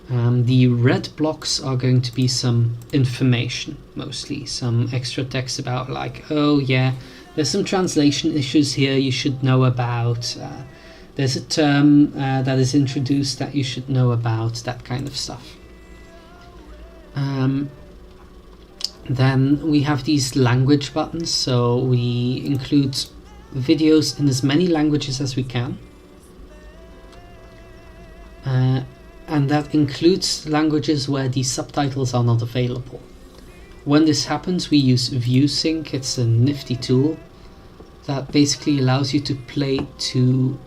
[SPEAKER 1] The red blocks are going to be some information, mostly some extra text about, like, oh yeah, there's some translation issues here you should know about, there's a term that is introduced that you should know about, that kind of stuff. Then we have these language buttons, so we include videos in as many languages as we can. And that includes languages where the subtitles are not available. When this happens, we use ViewSync. It's a nifty tool that basically allows you to play two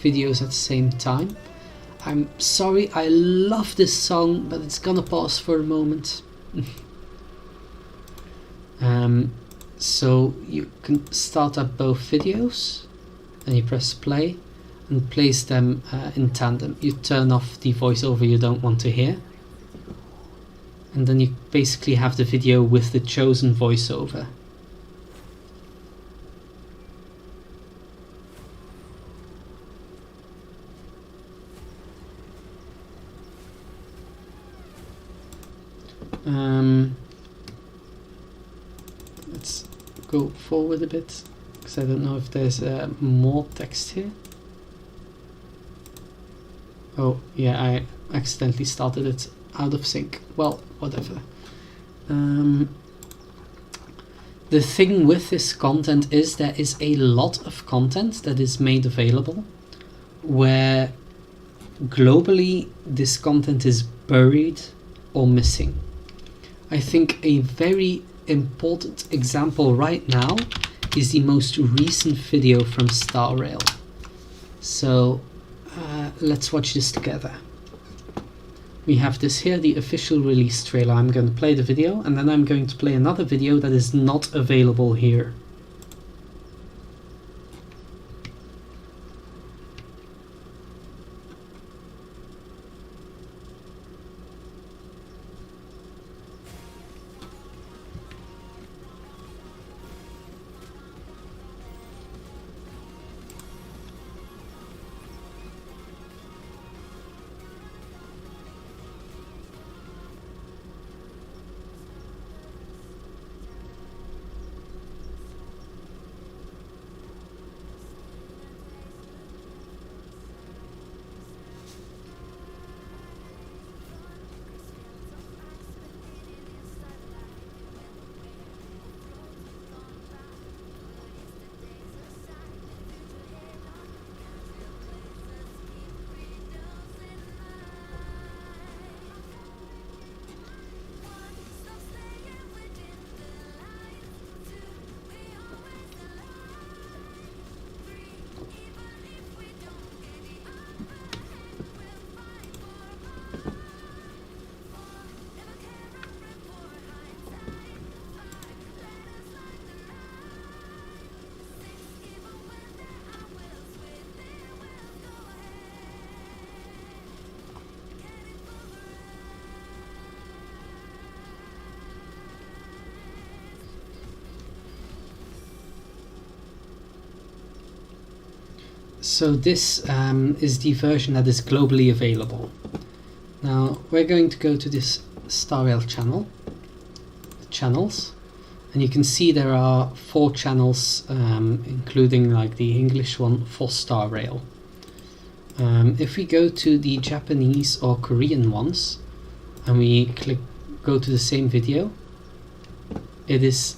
[SPEAKER 1] videos at the same time. I'm sorry, I love this song, but it's gonna pause for a moment. So you can start up both videos, and you press play, and place them in tandem. You turn off the voiceover you don't want to hear, and then you basically have the video with the chosen voiceover. Let's go forward a bit, because I don't know if there's more text here. Oh yeah, I accidentally started it out of sync. Well, whatever. The thing with this content is there is a lot of content that is made available where globally this content is buried or missing. I think a very important example right now is the most recent video from Star Rail. So let's watch this together. We have this here, the official release trailer. I'm going to play the video, and then I'm going to play another video that is not available here. So this is the version that is globally available. Now we're going to go to this Star Rail channels, and you can see there are 4 channels, including like the English one for Star Rail. If we go to the Japanese or Korean ones and we go to the same video, it's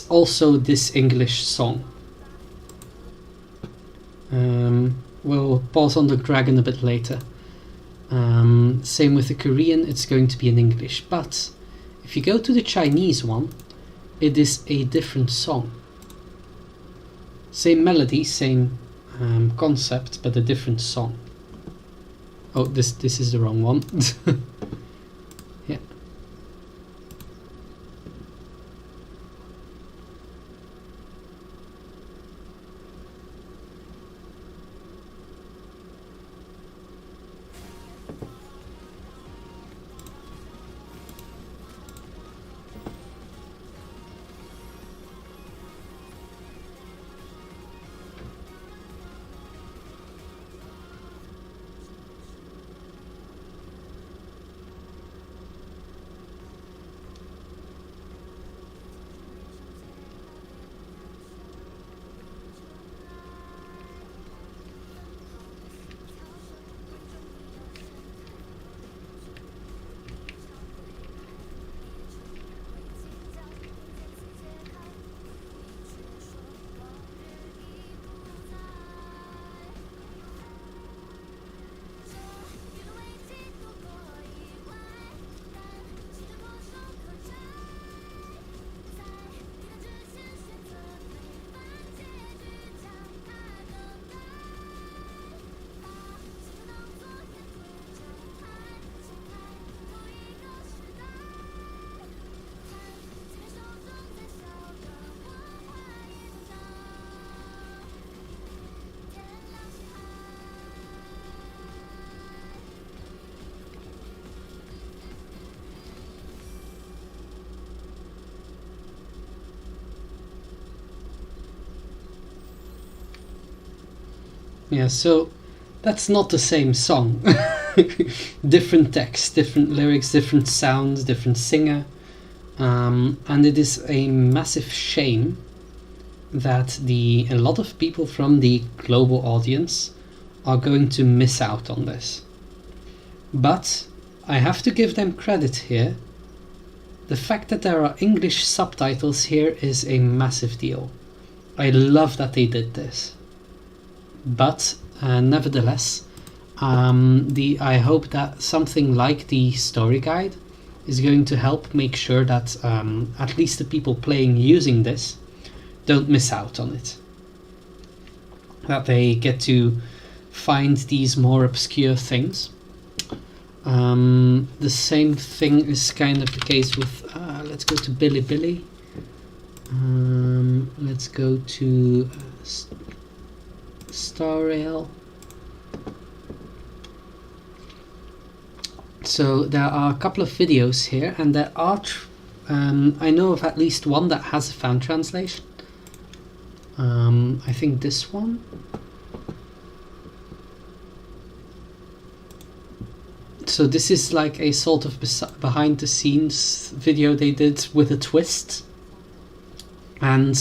[SPEAKER 1] also this English song. We'll pause on the dragon a bit later. Same with the Korean, it's going to be in English, but if you go to the Chinese one, it is a different song. Same melody, same concept, but a different song. Oh, this is the wrong one. Yeah. Yeah, so that's not the same song. Different text, different lyrics, different sounds, different singer. And it is a massive shame that a lot of people from the global audience are going to miss out on this. But I have to give them credit here. The fact that there are English subtitles here is a massive deal. I love that they did this. But nevertheless, I hope that something like the story guide is going to help make sure that at least the people playing using this don't miss out on it. That they get to find these more obscure things. The same thing is kind of the case with, let's go to Bilibili. Let's go to Star Rail. So there are a couple of videos here, and there are I know of at least one that has a fan translation. I think this one. So this is like a sort of behind the scenes video they did with a twist, and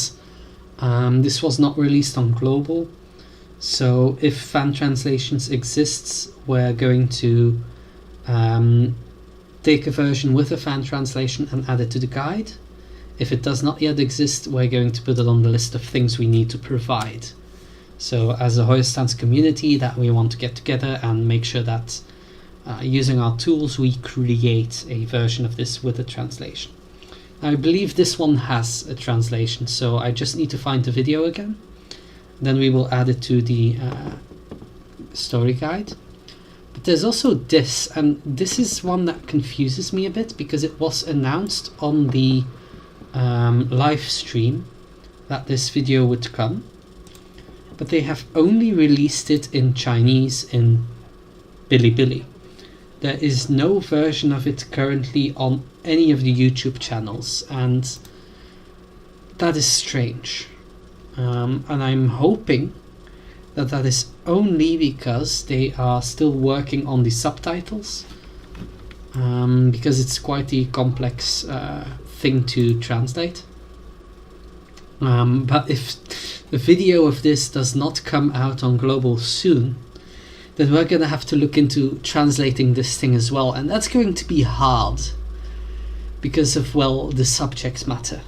[SPEAKER 1] this was not released on global. So if fan translations exists, we're going to take a version with a fan translation and add it to the guide. If it does not yet exist, we're going to put it on the list of things we need to provide. So as a HoYoStans community, that we want to get together and make sure that using our tools we create a version of this with a translation. I believe this one has a translation, so I just need to find the video again. Then we will add it to the story guide. But there's also this, and this is one that confuses me a bit because it was announced on the live stream that this video would come, but they have only released it in Chinese in Bilibili. There is no version of it currently on any of the YouTube channels, and that is strange. And I'm hoping that that is only because they are still working on the subtitles, because it's quite a complex thing to translate. But if the video of this does not come out on global soon, then we're going to have to look into translating this thing as well, and that's going to be hard because of, well, the subject matter.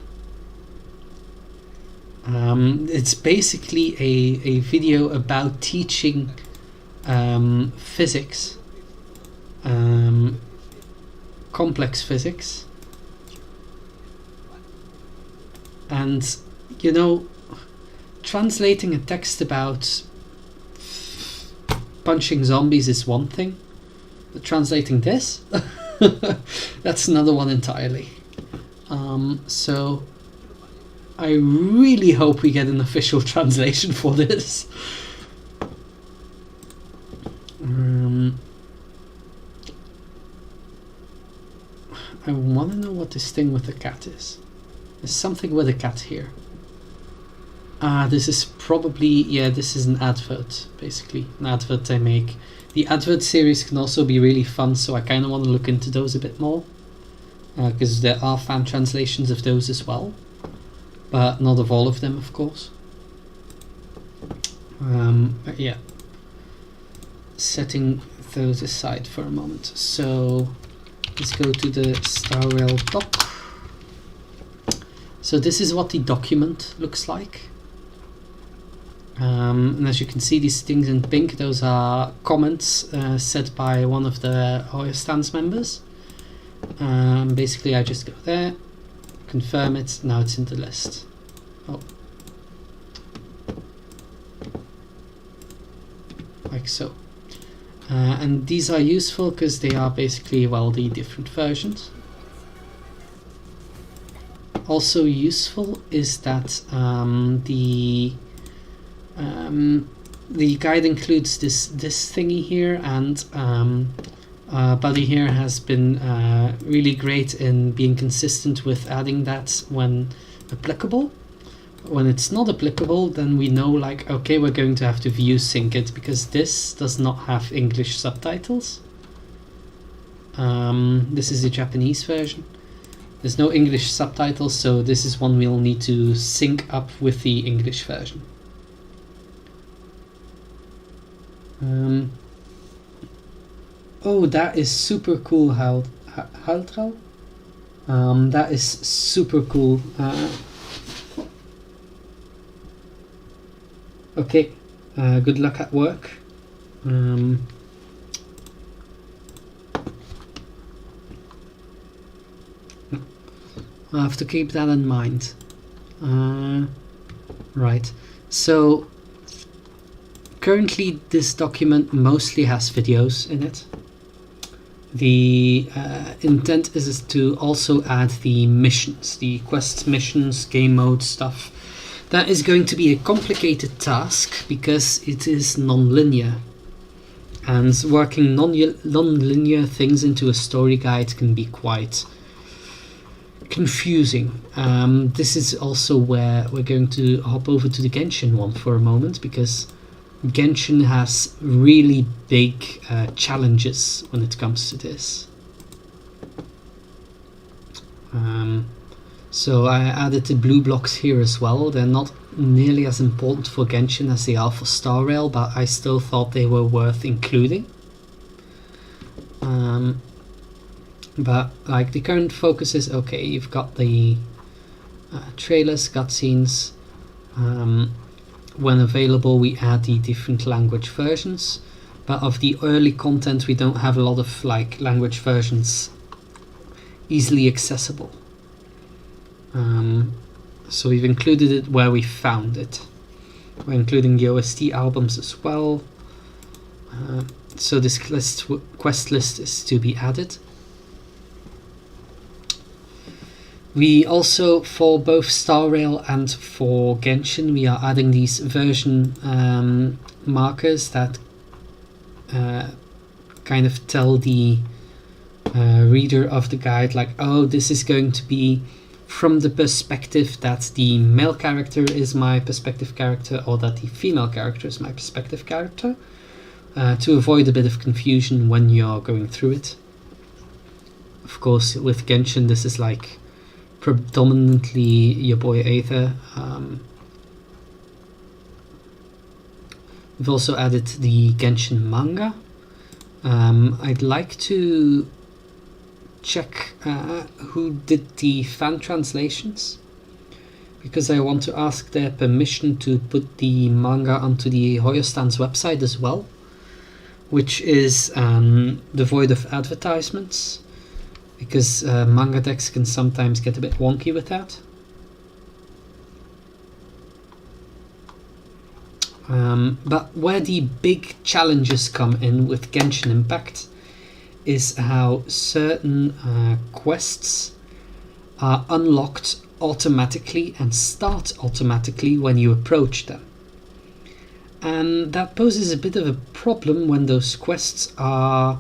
[SPEAKER 1] It's basically a video about teaching physics, complex physics, and you know, translating a text about punching zombies is one thing, but translating this, that's another one entirely. So I really hope we get an official translation for this. I want to know what this thing with the cat is. There's something with a cat here. This is probably, yeah, this is an advert, basically. An advert they make. The advert series can also be really fun, so I kind of want to look into those a bit more. Because there are fan translations of those as well. But not of all of them, of course. But yeah. Setting those aside for a moment. So let's go to the Star Rail doc. So this is what the document looks like. And as you can see, these things in pink, those are comments said by one of the HoYoStans members. Basically, I just go there, confirm it, now it's in the list. Oh. Like so. And these are useful because they are basically, well, the different versions. Also useful is that the guide includes this thingy here, and Buddy here has been really great in being consistent with adding that when applicable. When it's not applicable, then we know, like, okay, we're going to have to view sync it, because this does not have English subtitles. This is the Japanese version. There's no English subtitles, so this is one we'll need to sync up with the English version. Oh, that is super cool, Haltrau. That is super cool. Okay, good luck at work. I have to keep that in mind. Right, so currently this document mostly has videos in it. The intent is to also add the missions, the quest missions, game mode stuff. That is going to be a complicated task because it is non-linear, and working non-linear things into a story guide can be quite confusing. This is also where we're going to hop over to the Genshin one for a moment, because Genshin has really big challenges when it comes to this. So I added the blue blocks here as well. They're not nearly as important for Genshin as they are for Star Rail, but I still thought they were worth including. But like the current focus is, okay, you've got the trailers, cutscenes. When available, we add the different language versions, but of the early content we don't have a lot of like language versions easily accessible. So we've included it where we found it. We're including the OST albums as well. So this quest list is to be added. We also, for both Star Rail and for Genshin, we are adding these version markers that kind of tell the reader of the guide, like, oh, this is going to be from the perspective that the male character is my perspective character, or that the female character is my perspective character, to avoid a bit of confusion when you're going through it. Of course, with Genshin, this is like predominantly your boy Aether. We've also added the Genshin manga. I'd like to check who did the fan translations, because I want to ask their permission to put the manga onto the HoYoStans website as well, which is devoid of advertisements, because manga decks can sometimes get a bit wonky with that. But where the big challenges come in with Genshin Impact is how certain quests are unlocked automatically and start automatically when you approach them. And that poses a bit of a problem when those quests are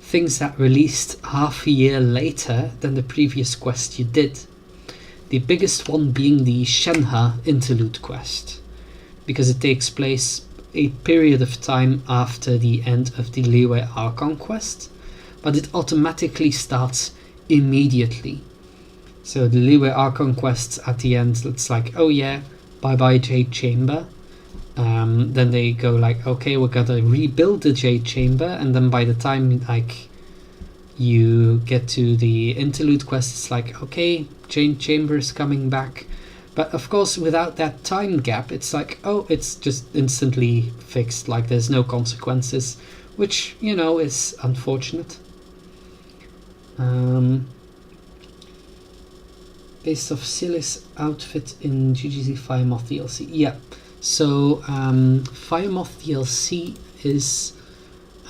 [SPEAKER 1] things that released half a year later than the previous quest you did. The biggest one being the Shenhe interlude quest, because it takes place a period of time after the end of the Liyue Archon quest, but it automatically starts immediately. So the Liyue Archon quests at the end, it's like, oh yeah, bye bye Jade Chamber. Then they go like, okay, we're gonna rebuild the Jade Chamber, and then by the time like you get to the interlude quest, it's like, okay, Jade Chamber is coming back. But of course, without that time gap, it's like, oh, it's just instantly fixed, like there's no consequences, which, you know, is unfortunate. Based off Silly's outfit in GGZ Firemoth DLC. Yeah, so Firemoth DLC is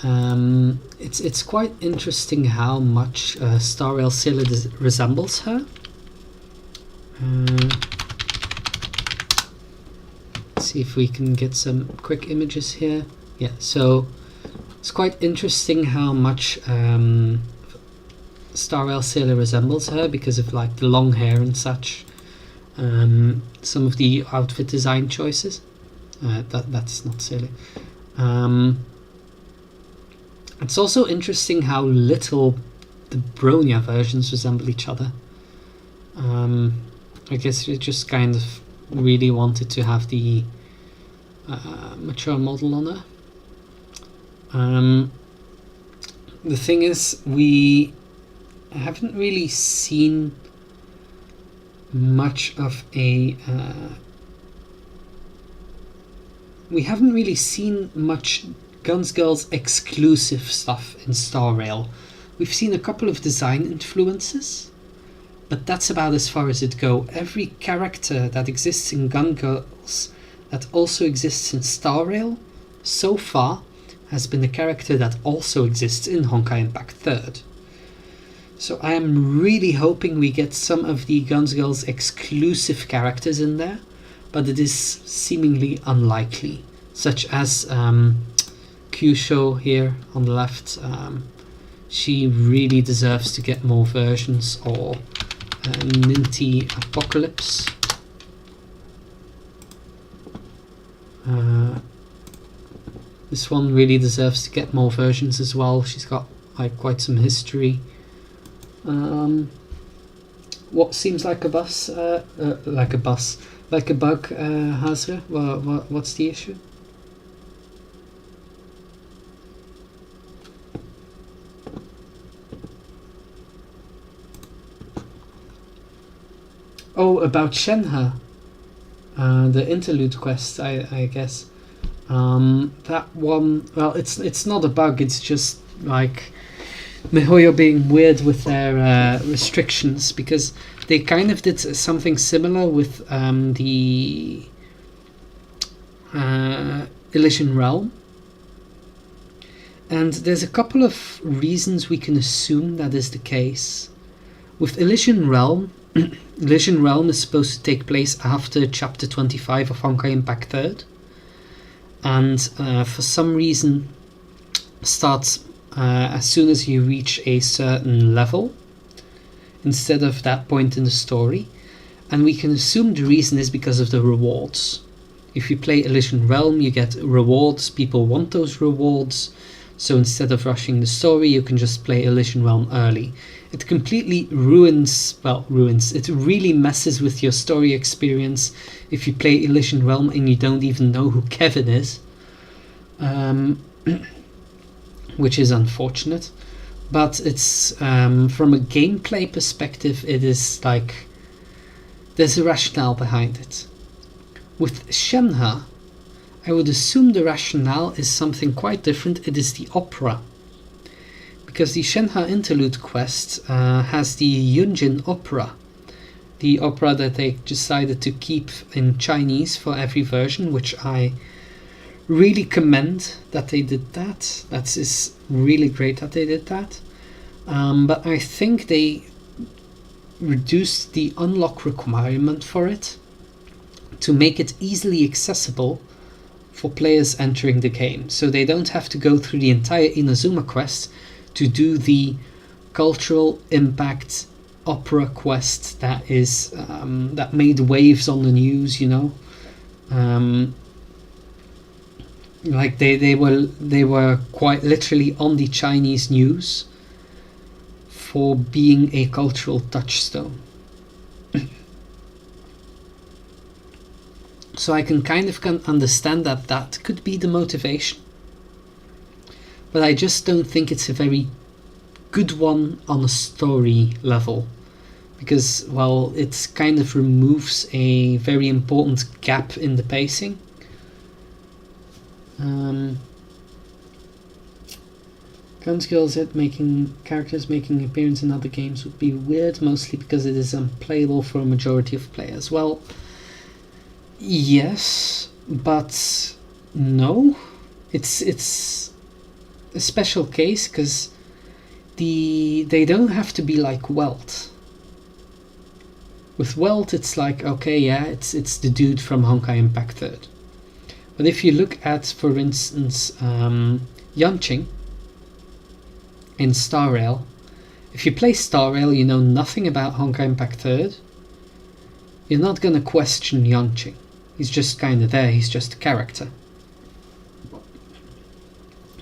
[SPEAKER 1] it's quite interesting how much Star Rail Silly resembles her. Let's see if we can get some quick images here. Yeah, so it's quite interesting how much Star Rail Silly resembles her because of like the long hair and such. Some of the outfit design choices. That's not silly. It's also interesting how little the Bronya versions resemble each other. I guess we just kind of really wanted to have the mature model on her. The thing is, we haven't really seen much of a Guns Girls exclusive stuff in Star Rail. We've seen a couple of design influences, but that's about as far as it goes. Every character that exists in Gun Girls that also exists in Star Rail so far has been a character that also exists in Honkai Impact 3rd. So I am really hoping we get some of the Guns Girls exclusive characters in there, but it is seemingly unlikely, such as Kyusho here on the left. She really deserves to get more versions, or Ninty Apocalypse. This one really deserves to get more versions as well. She's got like quite some history. What seems like a bug, Hazra? What's the issue? Oh, about Shenhe, the interlude quest, I guess. That one, well, it's not a bug. It's just like MiHoYo being weird with their restrictions, because they kind of did something similar with the Elysian Realm. And there's a couple of reasons we can assume that is the case. With Elysian Realm, Elysian Realm is supposed to take place after Chapter 25 of Honkai Impact 3rd. And for some reason starts as soon as you reach a certain level, instead of that point in the story. And we can assume the reason is because of the rewards. If you play Elysian Realm, you get rewards, people want those rewards, So instead of rushing the story, you can just play Elysian Realm early. It completely ruins, it really messes with your story experience if you play Elysian Realm and you don't even know who Kevin is. Which is unfortunate. But it's, from a gameplay perspective, it is like, there's a rationale behind it. With Shenhe, I would assume the rationale is something quite different. It is the opera. Because the Shenhe Interlude quest has the Yunjin opera. The opera that they decided to keep in Chinese for every version, which I really commend that they did that. That is really great that they did that. But I think they reduced the unlock requirement for it to make it easily accessible for players entering the game. So they don't have to go through the entire Inazuma quest to do the cultural impact opera quest that is that made waves on the news, you know. Like they were quite literally on the Chinese news for being a cultural touchstone. So I can kind of understand that that could be the motivation, but I just don't think it's a very good one on a story level, because, well, it kind of removes a very important gap in the pacing. Gunsgirl said characters making appearance in other games would be weird, mostly because it is unplayable for a majority of players. Well, yes, but no. It's a special case because they don't have to be like Welt. With Welt, it's like, okay, yeah, it's the dude from Honkai Impact 3rd. But if you look at, for instance, Yanqing in Star Rail, if you play Star Rail, you know nothing about Honkai Impact 3rd, you're not going to question Yanqing. He's just kind of there, he's just a character.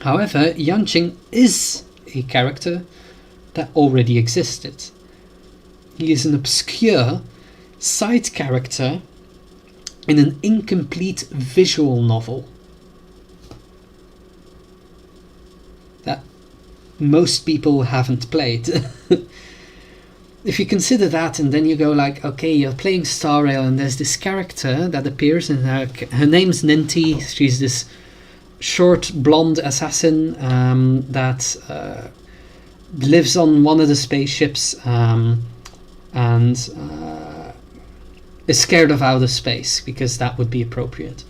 [SPEAKER 1] However, Yanqing is a character that already existed. He is an obscure side character in an incomplete visual novel that most people haven't played. If you consider that, and then you go like, okay, you're playing Star Rail and there's this character that appears, and her name's Ninty. She's this short blonde assassin that lives on one of the spaceships and is scared of outer space, because that would be appropriate.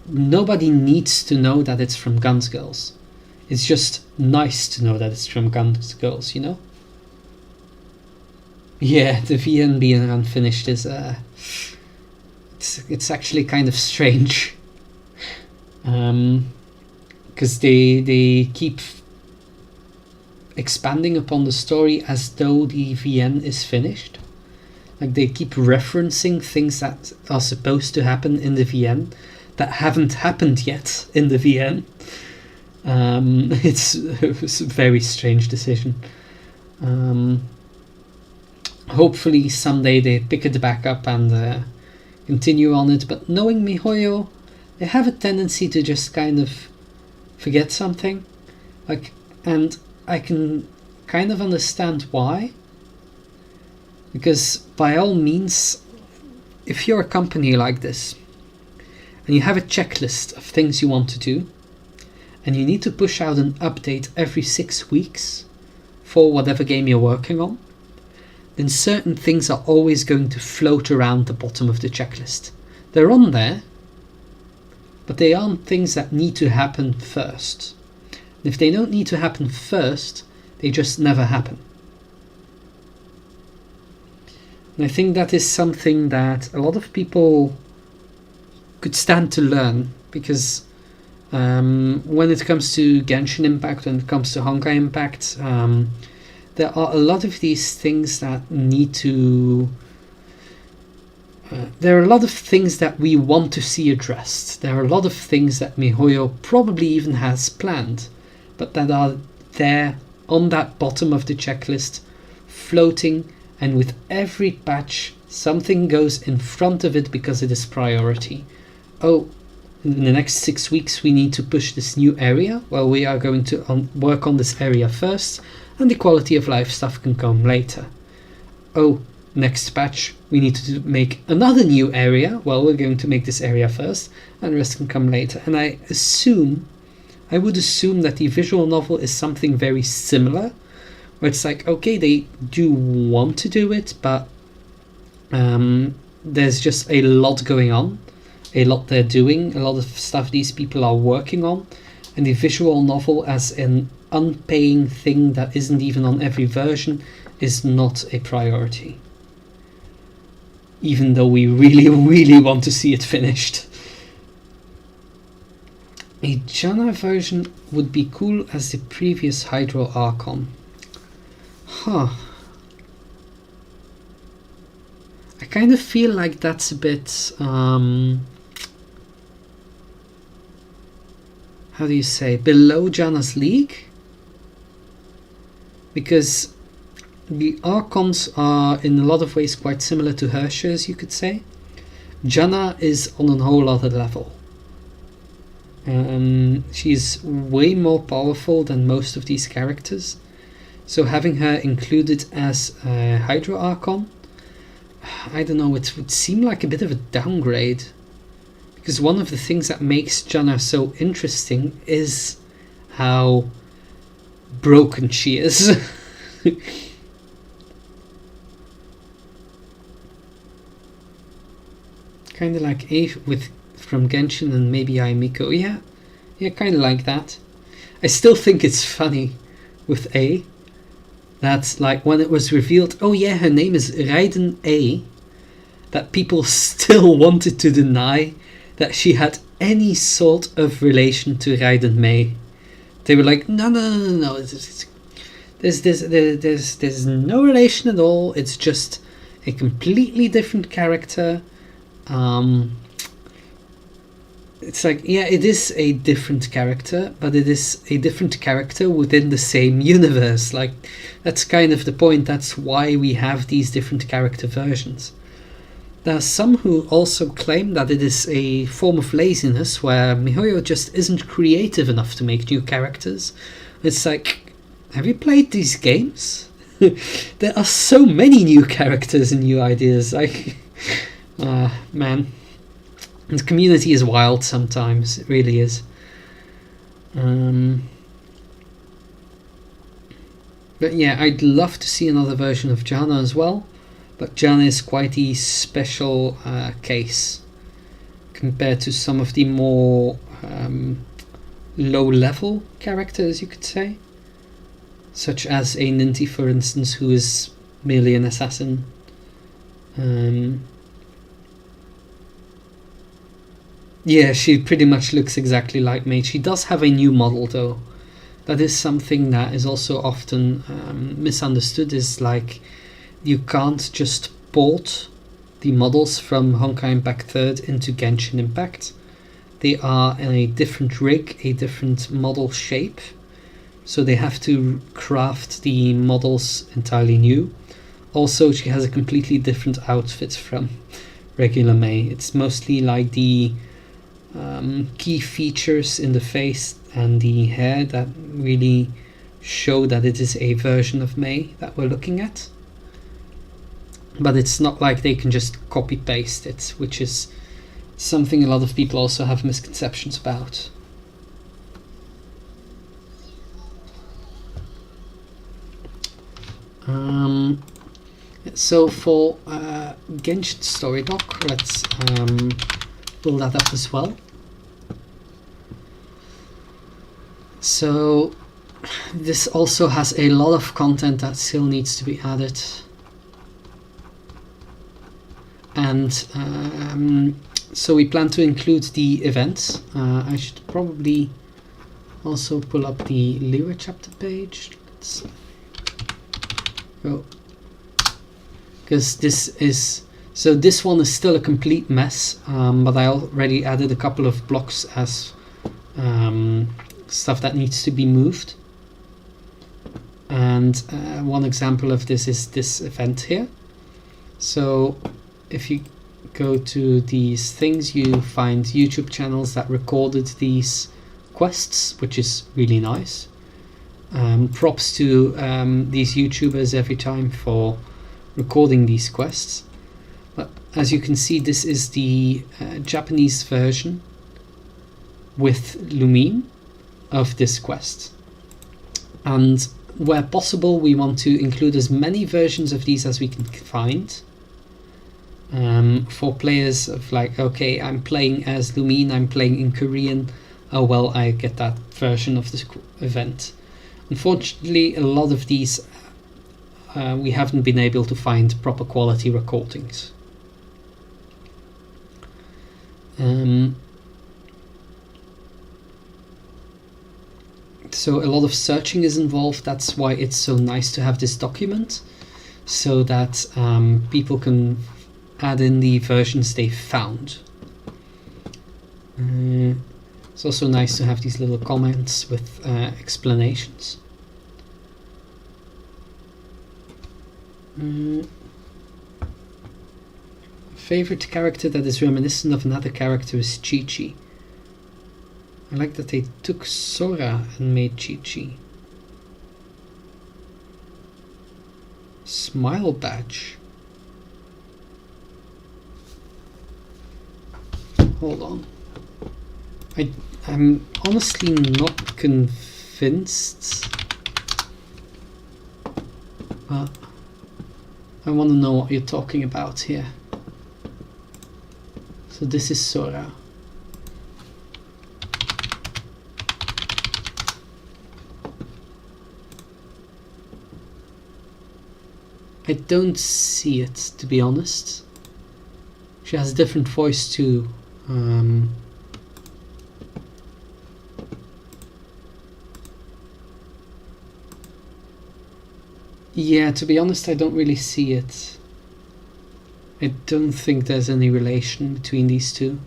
[SPEAKER 1] Nobody needs to know that it's from Guns Girls. It's just nice to know that it's from Guns Girls, you know? Yeah, the VN being unfinished is it's actually kind of strange. Because they keep expanding upon the story as though the VN is finished. Like, they keep referencing things that are supposed to happen in the VN that haven't happened yet in the VN. It's a very strange decision. Hopefully someday they pick it back up and continue on it, but knowing MiHoYo, they have a tendency to just kind of forget something. And I can kind of understand why. Because by all means, if you're a company like this, and you have a checklist of things you want to do, and you need to push out an update every 6 weeks for whatever game you're working on, then certain things are always going to float around the bottom of the checklist. They're on there, but they aren't things that need to happen first. And if they don't need to happen first, they just never happen. And I think that is something that a lot of people could stand to learn, because when it comes to Genshin Impact, when it comes to Honkai Impact, there are a lot of these things that need to there are a lot of things that we want to see addressed. There are a lot of things that MiHoYo probably even has planned, but that are there on that bottom of the checklist, floating, and with every patch something goes in front of it because it is priority. Oh, in the next 6 weeks we need to push this new area. Well, we are going to work on this area first, and the quality of life stuff can come later. Oh, next patch we need to make another new area. Well, we're going to make this area first, and the rest can come later. And I would assume that the visual novel is something very similar, where it's like, okay, they do want to do it, but there's just a lot going on, a lot they're doing, a lot of stuff these people are working on, and the visual novel as an unpaying thing that isn't even on every version is not a priority. Even though we really, really want to see it finished. A Janna version would be cool as the previous Hydro Archon. Huh. I kind of feel like that's a bit, how do you say, below Janna's league? Because the Archons are in a lot of ways quite similar to Hershers, you could say. Janna is on a whole other level. She's way more powerful than most of these characters. So having her included as a Hydro Archon, I don't know, it would seem like a bit of a downgrade. Because one of the things that makes Janna so interesting is how broken she is. Kind of like A from Genshin and maybe Aimiko. Yeah, kind of like that. I still think it's funny with A. That's like when it was revealed, oh yeah, her name is Raiden A, that people still wanted to deny that she had any sort of relation to Raiden Mei. They were like, no. There's no relation at all. It's just a completely different character. It's like, yeah, it is a different character, but it is a different character within the same universe. Like, that's kind of the point. That's why we have these different character versions. There are some who also claim that it is a form of laziness, where MiHoYo just isn't creative enough to make new characters. It's like, have you played these games? There are so many new characters and new ideas. Like, man. And the community is wild sometimes, it really is. But yeah, I'd love to see another version of Janna as well, but Janna is quite a special case compared to some of the more low-level characters, you could say. Such as a Ninty, for instance, who is merely an assassin. Yeah, she pretty much looks exactly like me. She does have a new model though. That is something that is also often misunderstood, is like you can't just port the models from Honkai Impact 3rd into Genshin Impact. They are in a different rig, a different model shape, so they have to craft the models entirely new. Also, she has a completely different outfit from regular Mei. It's mostly like the key features in the face and the hair that really show that it is a version of Mei that we're looking at. But it's not like they can just copy paste it, which is something a lot of people also have misconceptions about. So for Genshin story doc, let's pull that up as well. So this also has a lot of content that still needs to be added, and so we plan to include the events. I should probably also pull up the Lyra chapter page. Let's go, because this is So this one is still a complete mess, but I already added a couple of blocks as stuff that needs to be moved. And one example of this is this event here. So if you go to these things, you find YouTube channels that recorded these quests, which is really nice. Props to these YouTubers every time for recording these quests. But as you can see, this is the Japanese version with Lumine of this quest. And where possible, we want to include as many versions of these as we can find. For players of like, okay, I'm playing as Lumine, I'm playing in Korean, oh well, I get that version of this event. Unfortunately, a lot of these we haven't been able to find proper quality recordings. So a lot of searching is involved. That's why it's so nice to have this document, so that people can add in the versions they found. It's also nice to have these little comments with explanations. Favorite character that is reminiscent of another character is Chi-Chi. I like that they took Sora and made Chi-Chi. Smile badge. Hold on. I'm honestly not convinced. But I want to know what you're talking about here. So this is Sora. I don't see it, to be honest. She has a different voice too. Yeah, to be honest, I don't really see it. I don't think there's any relation between these two.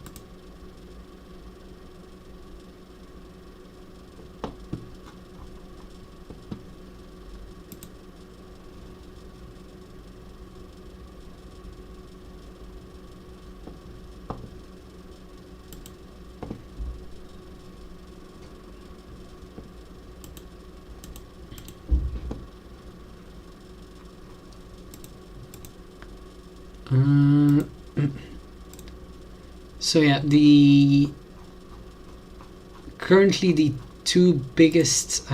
[SPEAKER 1] So yeah, currently the two biggest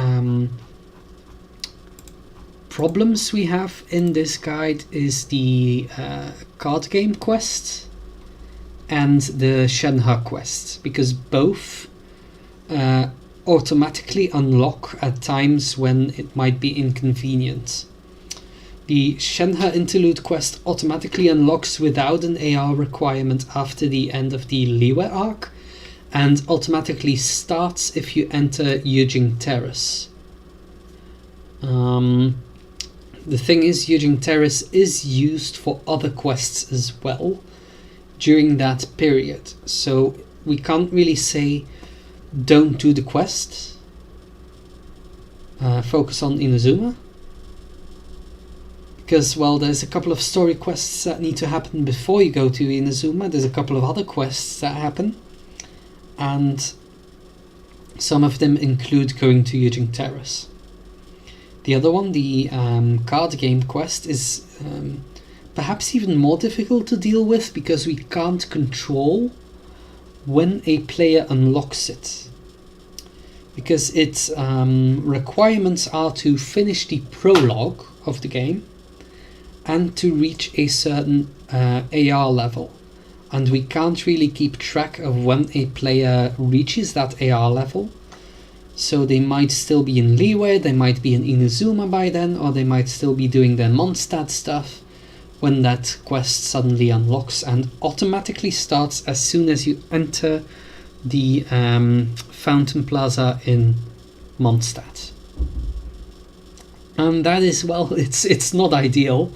[SPEAKER 1] problems we have in this guide is the card game quest and the Shenhe quest, because both automatically unlock at times when it might be inconvenient. The Shenhe Interlude quest automatically unlocks without an AR requirement after the end of the Liyue arc, and automatically starts if you enter Yujing Terrace. The thing is, Yujing Terrace is used for other quests as well during that period, so we can't really say don't do the quest, focus on Inazuma. Because, well, there's a couple of story quests that need to happen before you go to Inazuma. There's a couple of other quests that happen. And some of them include going to Yujing Terrace. The other one, the card game quest, is perhaps even more difficult to deal with because we can't control when a player unlocks it. Because its requirements are to finish the prologue of the game and to reach a certain AR level, and we can't really keep track of when a player reaches that AR level. So they might still be in Liyue, they might be in Inazuma by then, or they might still be doing their Mondstadt stuff when that quest suddenly unlocks and automatically starts as soon as you enter the Fountain Plaza in Mondstadt. And that is, well, it's not ideal.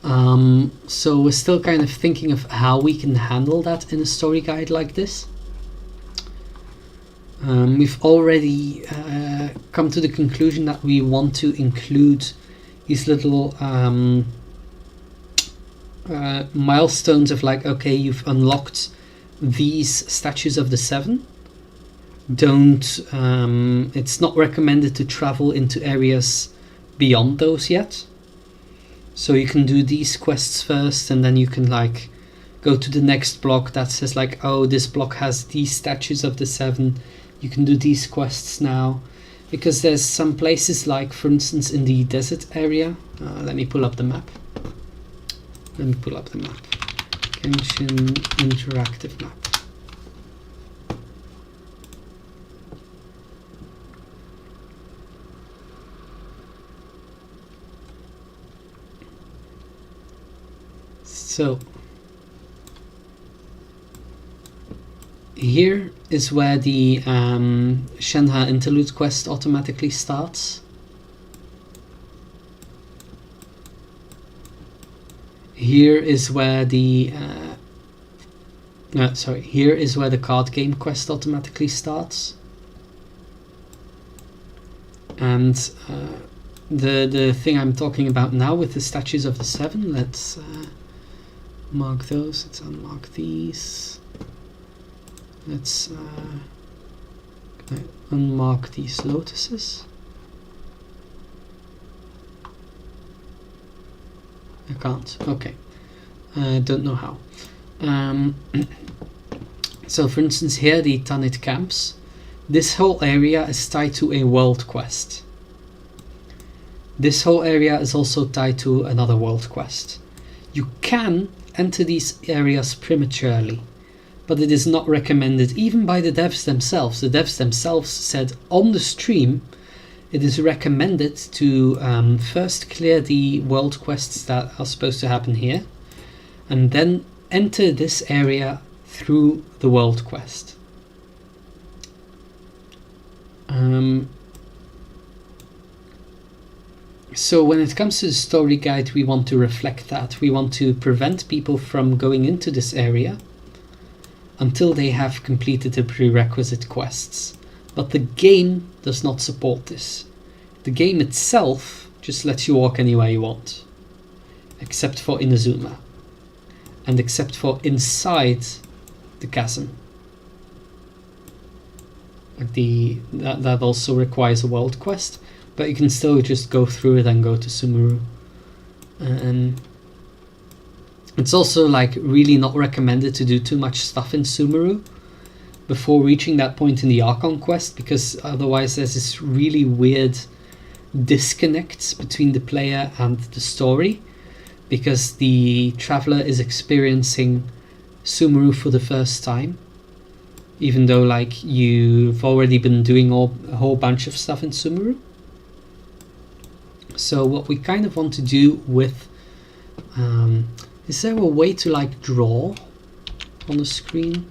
[SPEAKER 1] So we're still kind of thinking of how we can handle that in a story guide like this. We've already come to the conclusion that we want to include these little milestones of like, okay, you've unlocked these statues of the 7. Don't it's not recommended to travel into areas beyond those yet. So you can do these quests first, and then you can like go to the next block that says like, oh, this block has these statues of the 7. You can do these quests now, because there's some places like, for instance, in the desert area. Let me pull up the map. Genshin interactive map. So here is where the Shenhe interlude quest automatically starts. Here is where the here is where the card game quest automatically starts. And the thing I'm talking about now with the statues of the 7, let's mark those. Let's unmark these. Let's unmark these lotuses. I can't. Okay. Don't know how. So for instance here, the Tanit camps. This whole area is tied to a world quest. This whole area is also tied to another world quest. You can enter these areas prematurely, but it is not recommended even by the devs themselves. The devs themselves said on the stream it is recommended to first clear the world quests that are supposed to happen here, and then enter this area through the world quest. So when it comes to the story guide, we want to reflect that. We want to prevent people from going into this area until they have completed the prerequisite quests. But the game does not support this. The game itself just lets you walk anywhere you want, except for Inazuma, and except for inside the chasm. That also requires a world quest, but you can still just go through it and go to Sumeru. And it's also like really not recommended to do too much stuff in Sumeru before reaching that point in the Archon quest, because otherwise there's this really weird disconnect between the player and the story, because the traveler is experiencing Sumeru for the first time, even though like you've already been doing a whole bunch of stuff in Sumeru. So what we kind of want to do with is there a way to like draw on the screen?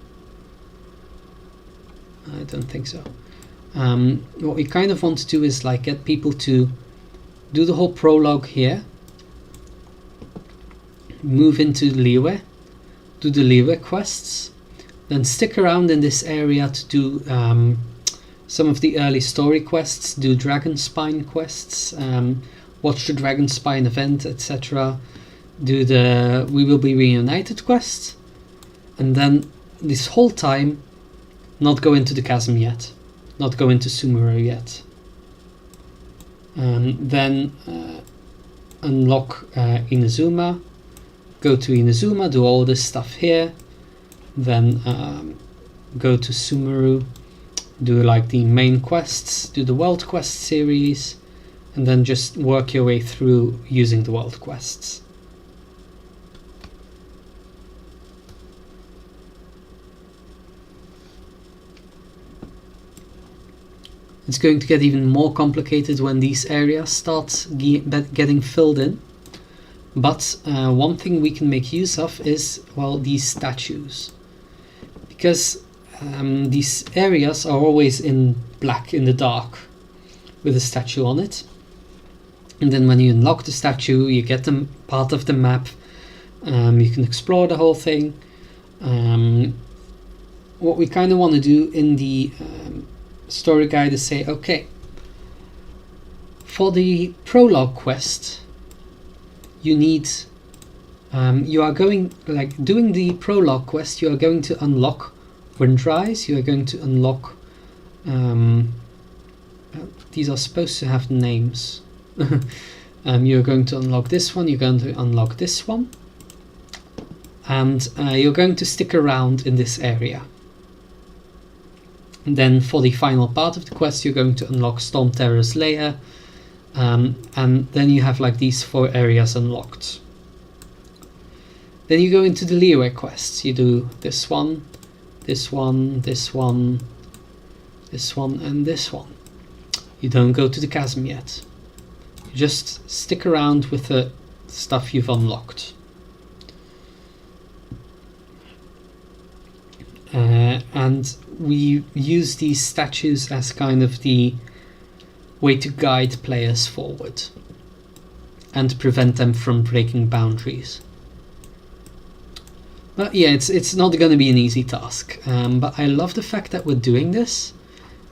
[SPEAKER 1] I don't think so. What we kind of want to do is like get people to do the whole prologue here, move into Liyue, do the Liyue quests, then stick around in this area to do some of the early story quests, do Dragonspine quests, watch the Dragonspine event, etc. Do the We Will Be Reunited quest, and then this whole time not go into the chasm yet, not go into Sumeru yet. Then unlock Inazuma, go to Inazuma, do all this stuff here, then go to Sumeru, do like the main quests, do the world quest series, and then just work your way through using the world quests. It's going to get even more complicated when these areas start getting filled in. But one thing we can make use of is, well, these statues. Because these areas are always in black, in the dark, with a statue on it. And then when you unlock the statue, you get them part of the map. You can explore the whole thing. What we kind of want to do in the story guide is say, okay, for the prologue quest, you need, you are going, like doing the prologue quest, you are going to unlock Windrise, you are going to unlock, these are supposed to have names. You're going to unlock this one, you're going to unlock this one, and you're going to stick around in this area. And then for the final part of the quest, you're going to unlock Storm Terror's lair, and then you have like these 4 areas unlocked. Then you go into the leeway quests. You do this one, this one, this one, this one, and this one. You don't go to the chasm yet. You just stick around with the stuff you've unlocked. And we use these statues as kind of the way to guide players forward and prevent them from breaking boundaries. But yeah, it's not going to be an easy task. But I love the fact that we're doing this.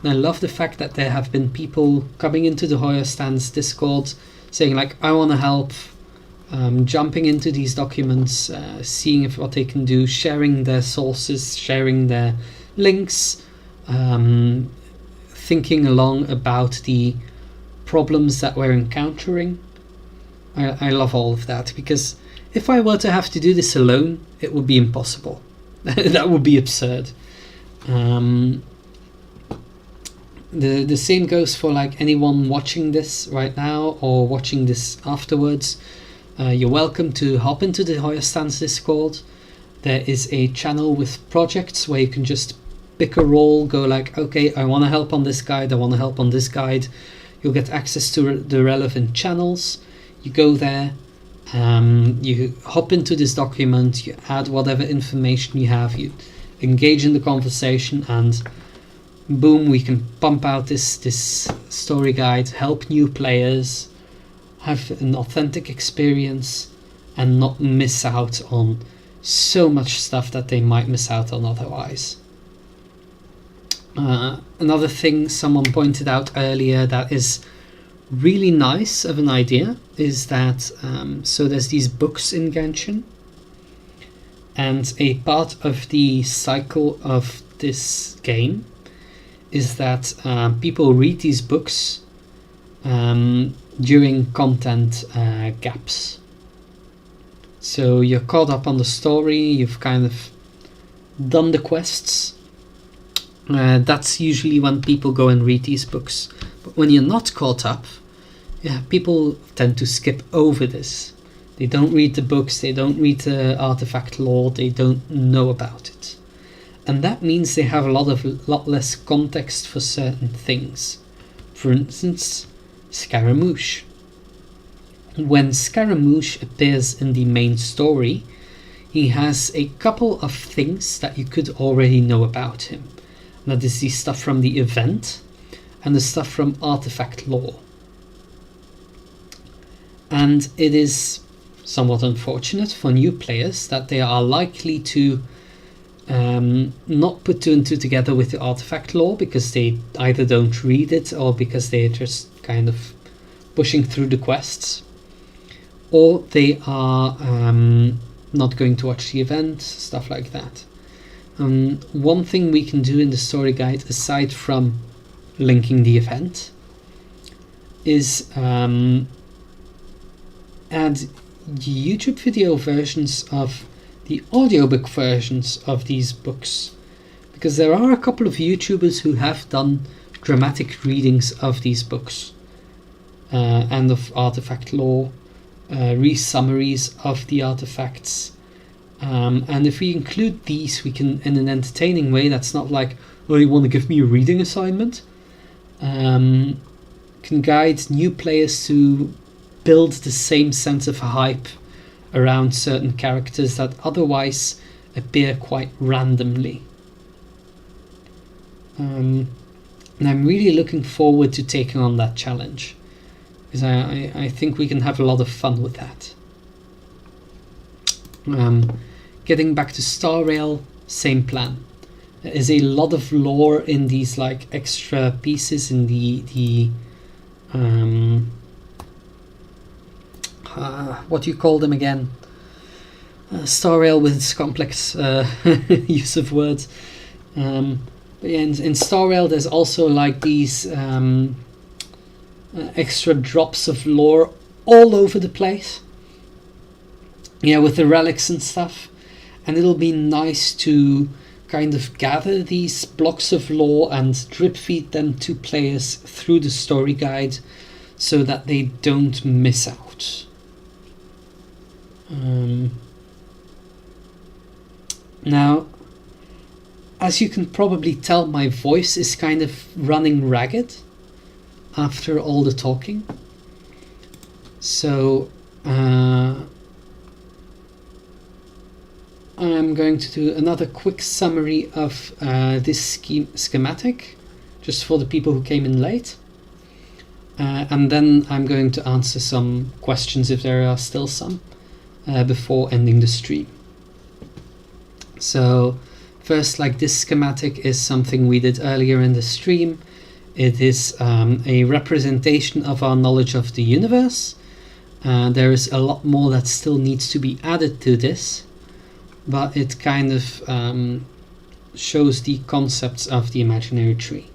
[SPEAKER 1] And I love the fact that there have been people coming into the HoYoStans Discord saying like, I want to help, jumping into these documents, seeing if what they can do, sharing their sources, sharing their links, thinking along about the problems that we're encountering. I love all of that, because if I were to have to do this alone, it would be impossible. That would be absurd. The same goes for like anyone watching this right now or watching this afterwards. You're welcome to hop into the HoYoStans Discord. There is a channel with projects where you can just pick a role, go like, okay, I want to help on this guide, I want to help on this guide. You'll get access to the relevant channels. You go there, you hop into this document, you add whatever information you have, you engage in the conversation, and boom, we can pump out this story guide, help new players have an authentic experience and not miss out on so much stuff that they might miss out on otherwise. Another thing someone pointed out earlier that is really nice of an idea is that so there's these books in Genshin, and a part of the cycle of this game is that people read these books during content gaps. So you're caught up on the story, you've kind of done the quests. That's usually when people go and read these books. But when you're not caught up, yeah, people tend to skip over this. They don't read the books, they don't read the artifact lore, they don't know about it. And that means they have a lot less context for certain things. For instance, Scaramouche. When Scaramouche appears in the main story, he has a couple of things that you could already know about him. That is the stuff from the event and the stuff from artifact lore. And it is somewhat unfortunate for new players that they are likely to not put 2 and 2 together with the artifact lore, because they either don't read it or because they're just kind of pushing through the quests, or they are not going to watch the event, stuff like that. One thing we can do in the story guide, aside from linking the event, is add YouTube video versions of the audiobook versions of these books, because there are a couple of YouTubers who have done dramatic readings of these books and of artifact lore, re-summaries of the artifacts, and if we include these, we can, in an entertaining way that's not like, oh, you want to give me a reading assignment, can guide new players to build the same sense of hype around certain characters that otherwise appear quite randomly. And I'm really looking forward to taking on that challenge. because I think we can have a lot of fun with that. Getting back to Star Rail, same plan. There is a lot of lore in these like extra pieces in the what do you call them again? Star Rail with its complex use of words. But yeah, in Star Rail there's also like these extra drops of lore all over the place. Yeah, with the relics and stuff. And it'll be nice to kind of gather these blocks of lore and drip feed them to players through the story guide so that they don't miss out. Now, as you can probably tell, my voice is kind of running ragged after all the talking. So I'm going to do another quick summary of this schematic, just for the people who came in late. And then I'm going to answer some questions, if there are still some, before ending the stream. So first, like, this schematic is something we did earlier in the stream. It is a representation of our knowledge of the universe. There is a lot more that still needs to be added to this, but it kind of shows the concepts of the imaginary tree.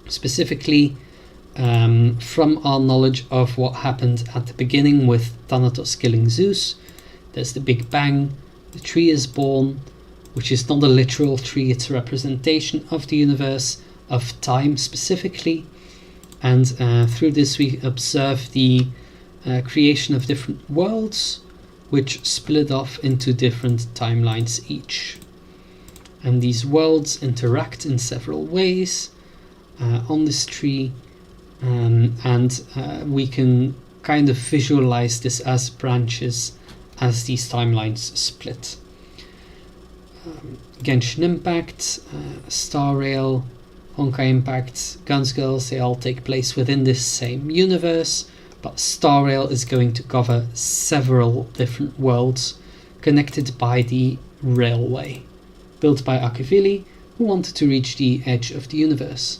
[SPEAKER 1] Specifically, from our knowledge of what happened at the beginning with Thanatos killing Zeus, there's the Big Bang, the tree is born, which is not a literal tree, it's a representation of the universe, of time specifically, and through this we observe the creation of different worlds, which split off into different timelines each. And these worlds interact in several ways on this tree, and we can kind of visualize this as branches as these timelines split. Genshin Impact, Star Rail, Honkai Impact, Guns Girls, they all take place within this same universe, but Star Rail is going to cover several different worlds connected by the railway, built by Akivili, who wanted to reach the edge of the universe.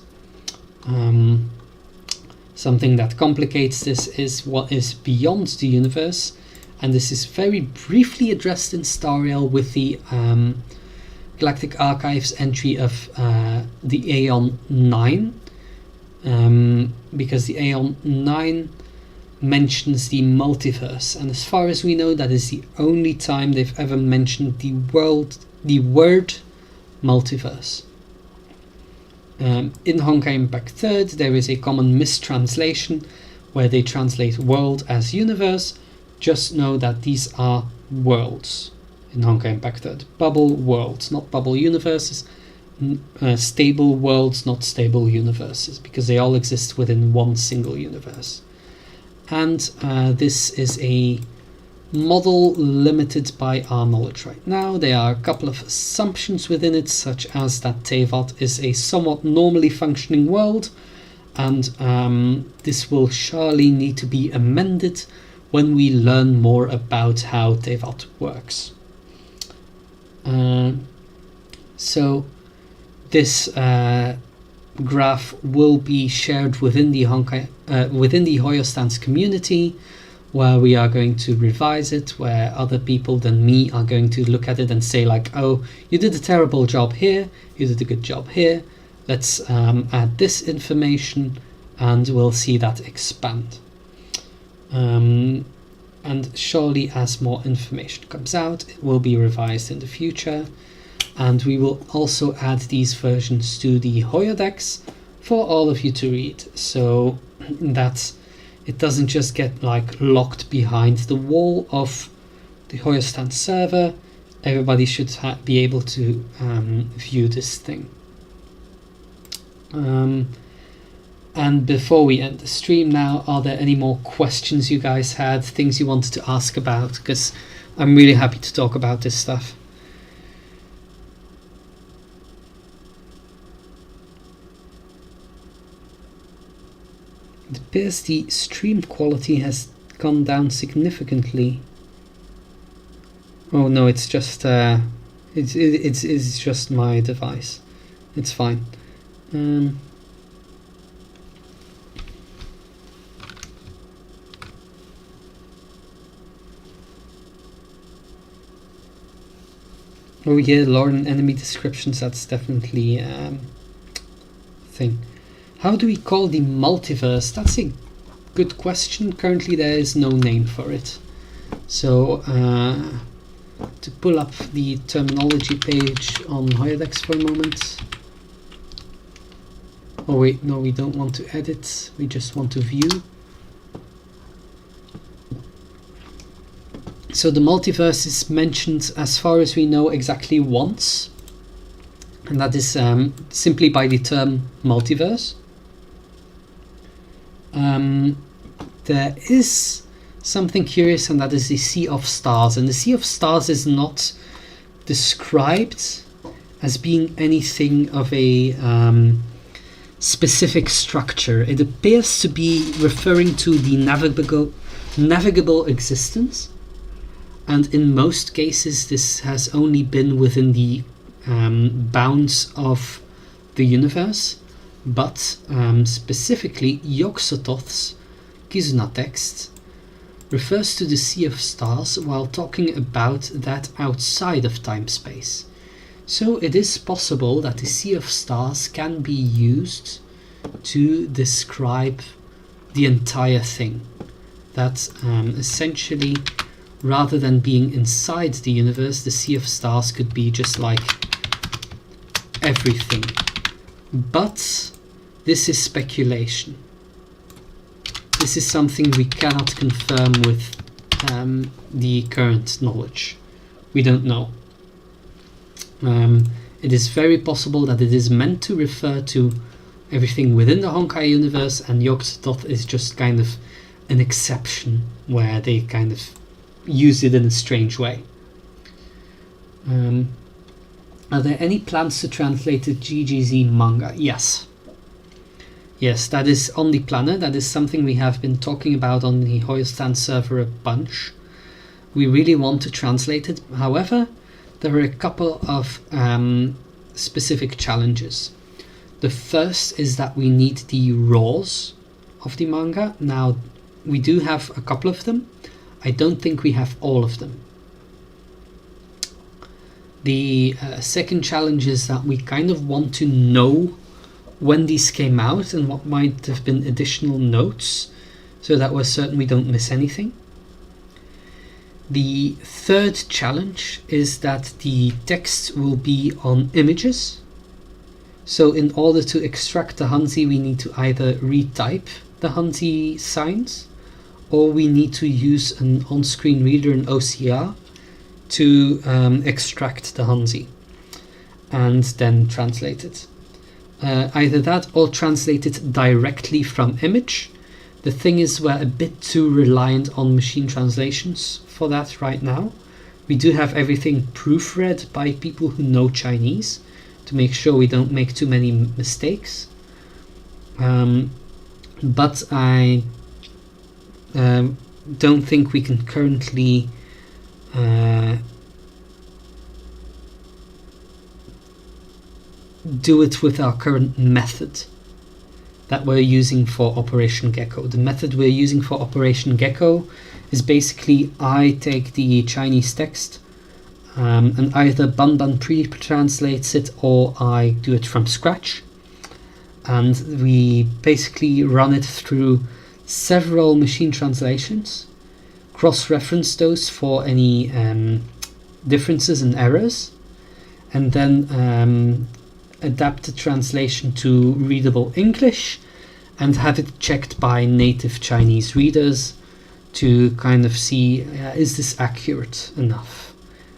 [SPEAKER 1] Something that complicates this is what is beyond the universe, and this is very briefly addressed in Star Rail with the Galactic Archives entry of the Aeon 9, because the Aeon 9 mentions the multiverse, and as far as we know, that is the only time they've ever mentioned the word multiverse. In Honkai Impact 3rd, there is a common mistranslation where they translate world as universe. Just know that these are worlds in Honkai Impact 3rd. Bubble worlds, not bubble universes. Stable worlds, not stable universes, because they all exist within one single universe. And this is a model limited by our knowledge right now. There are a couple of assumptions within it, such as that Tevat is a somewhat normally functioning world, and this will surely need to be amended when we learn more about how Tevat works. So this graph will be shared within the HoYoStans community, where we are going to revise it, where other people than me are going to look at it and say like, oh, you did a terrible job here, you did a good job here, let's add this information, and we'll see that expand. And surely as more information comes out, it will be revised in the future, and we will also add these versions to the Hoyodex for all of you to read, so that it doesn't just get like locked behind the wall of the HoYoStans server. Everybody should be able to view this thing. And before we end the stream now, are there any more questions you guys had, things you wanted to ask about? Because I'm really happy to talk about this stuff. It appears the stream quality has gone down significantly. Oh no, it's just it's just my device. It's fine. Oh yeah, lore and enemy descriptions, that's definitely a thing. How do we call the multiverse? That's a good question. Currently there is no name for it. So to pull up the terminology page on Hoyodex for a moment. Oh wait, no, we don't want to edit, we just want to view. So the multiverse is mentioned, as far as we know, exactly once, and that is simply by the term multiverse. There is something curious, and that is the Sea of Stars, and the Sea of Stars is not described as being anything of a specific structure. It appears to be referring to the navigable existence. And in most cases, this has only been within the bounds of the universe, but specifically Yog-Sothoth's Kizuna text refers to the Sea of Stars while talking about that outside of time-space. So it is possible that the Sea of Stars can be used to describe the entire thing. That essentially, rather than being inside the universe, the Sea of Stars could be just like everything. But this is speculation. This is something we cannot confirm with the current knowledge. We don't know. It is very possible that it is meant to refer to everything within the Honkai universe, and Yog-Sothoth is just kind of an exception where they kind of use it in a strange way. Are there any plans to translate the GGZ manga? Yes. Yes, that is on the planner. That is something we have been talking about on the HoYoStans server a bunch. We really want to translate it. However, there are a couple of specific challenges. The first is that we need the raws of the manga. Now, we do have a couple of them. I don't think we have all of them. The second challenge is that we kind of want to know when these came out and what might have been additional notes, so that we're certain we don't miss anything. The third challenge is that the text will be on images. So in order to extract the Hanzi, we need to either retype the Hanzi signs, or we need to use an on-screen reader, an OCR, to extract the Hanzi and then translate it. Either that or translate it directly from image. The thing is, we're a bit too reliant on machine translations for that right now. We do have everything proofread by people who know Chinese to make sure we don't make too many mistakes. But I don't think we can currently do it with our current method that we're using for Operation Gekkou. The method we're using for Operation Gekkou is basically I take the Chinese text and either Banban pre-translates it or I do it from scratch, and we basically run it through several machine translations, cross-reference those for any differences and errors, and then adapt the translation to readable English and have it checked by native Chinese readers to kind of see, is this accurate enough?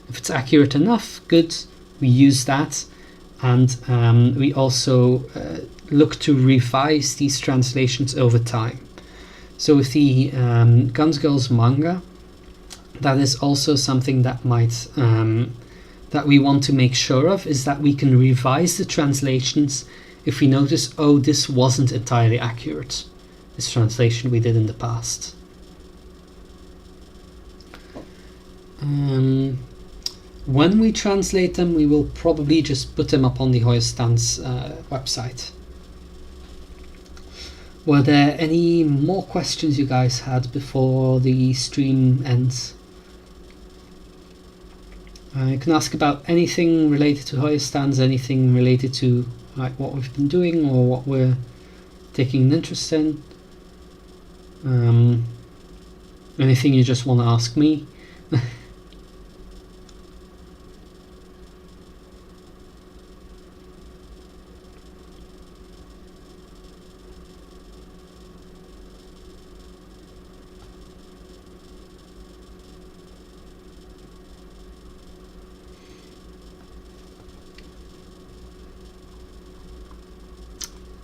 [SPEAKER 1] If it's accurate enough, good, we use that, and we also look to revise these translations over time. So with the Guns Girls manga, that is also something that might that we want to make sure of, is that we can revise the translations if we notice, oh, this wasn't entirely accurate. this translation we did in the past. When we translate them, we will probably just put them up on the HoYoStans website. Were there any more questions you guys had before the stream ends? You can ask about anything related to HoYoStans, anything related to like what we've been doing or what we're taking an interest in. Anything you just want to ask me.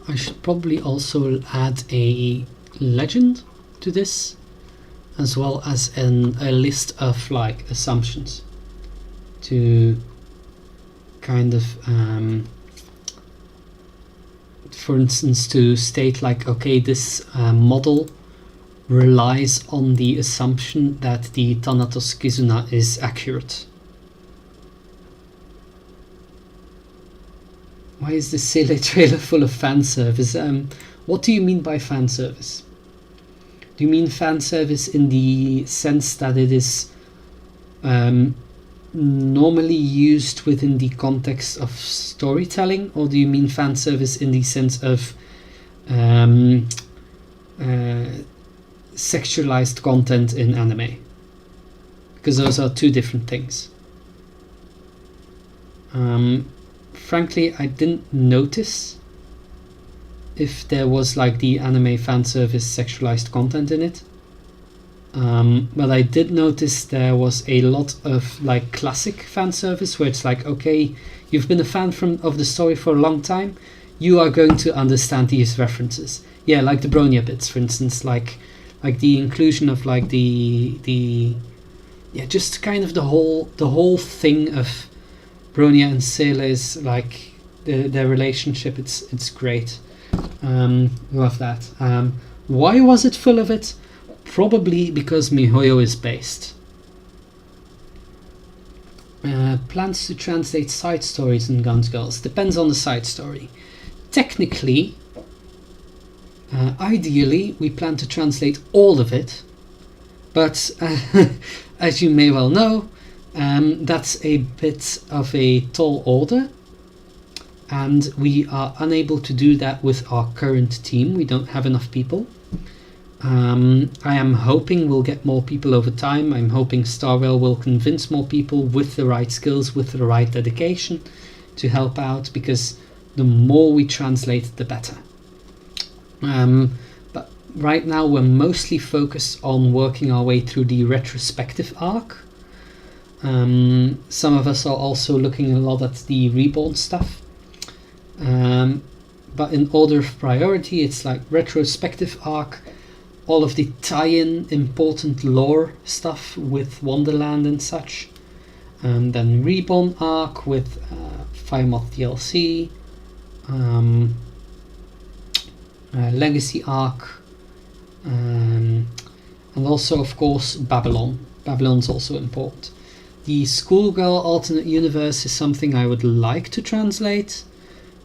[SPEAKER 1] I should probably also add a legend to this, as well as a list of like assumptions to kind of for instance, to state like, okay, this model relies on the assumption that the Thanatos Kizuna is accurate. Why is the Sele trailer full of fan service? What do you mean by fan service? Do you mean fan service in the sense that it is normally used within the context of storytelling, or do you mean fan service in the sense of sexualized content in anime? Because those are two different things. Frankly, I didn't notice if there was like the anime fan service sexualized content in it. But I did notice there was a lot of like classic fan service where it's like, okay, you've been a fan of the story for a long time, you are going to understand these references. Yeah, like the Bronya bits, for instance, like the inclusion of like the just kind of the whole thing of Bronya and Sele's like their relationship. It's great. Love that. Why was it full of it? Probably because MiHoYo is based. Plans to translate side stories in Guns Girls. Depends on the side story. Technically, ideally, we plan to translate all of it, but as you may well know, that's a bit of a tall order, and we are unable to do that with our current team. We don't have enough people. I am hoping we'll get more people over time. I'm hoping Starwell will convince more people with the right skills, with the right dedication to help out, because the more we translate, the better. But right now we're mostly focused on working our way through the retrospective arc. Some of us are also looking a lot at the Reborn stuff. But in order of priority, it's like retrospective arc, all of the tie-in important lore stuff with Wonderland and such, and then Reborn arc with Firemoth DLC, Legacy arc, and also of course Babylon. Babylon's also important. The Schoolgirl alternate universe is something I would like to translate,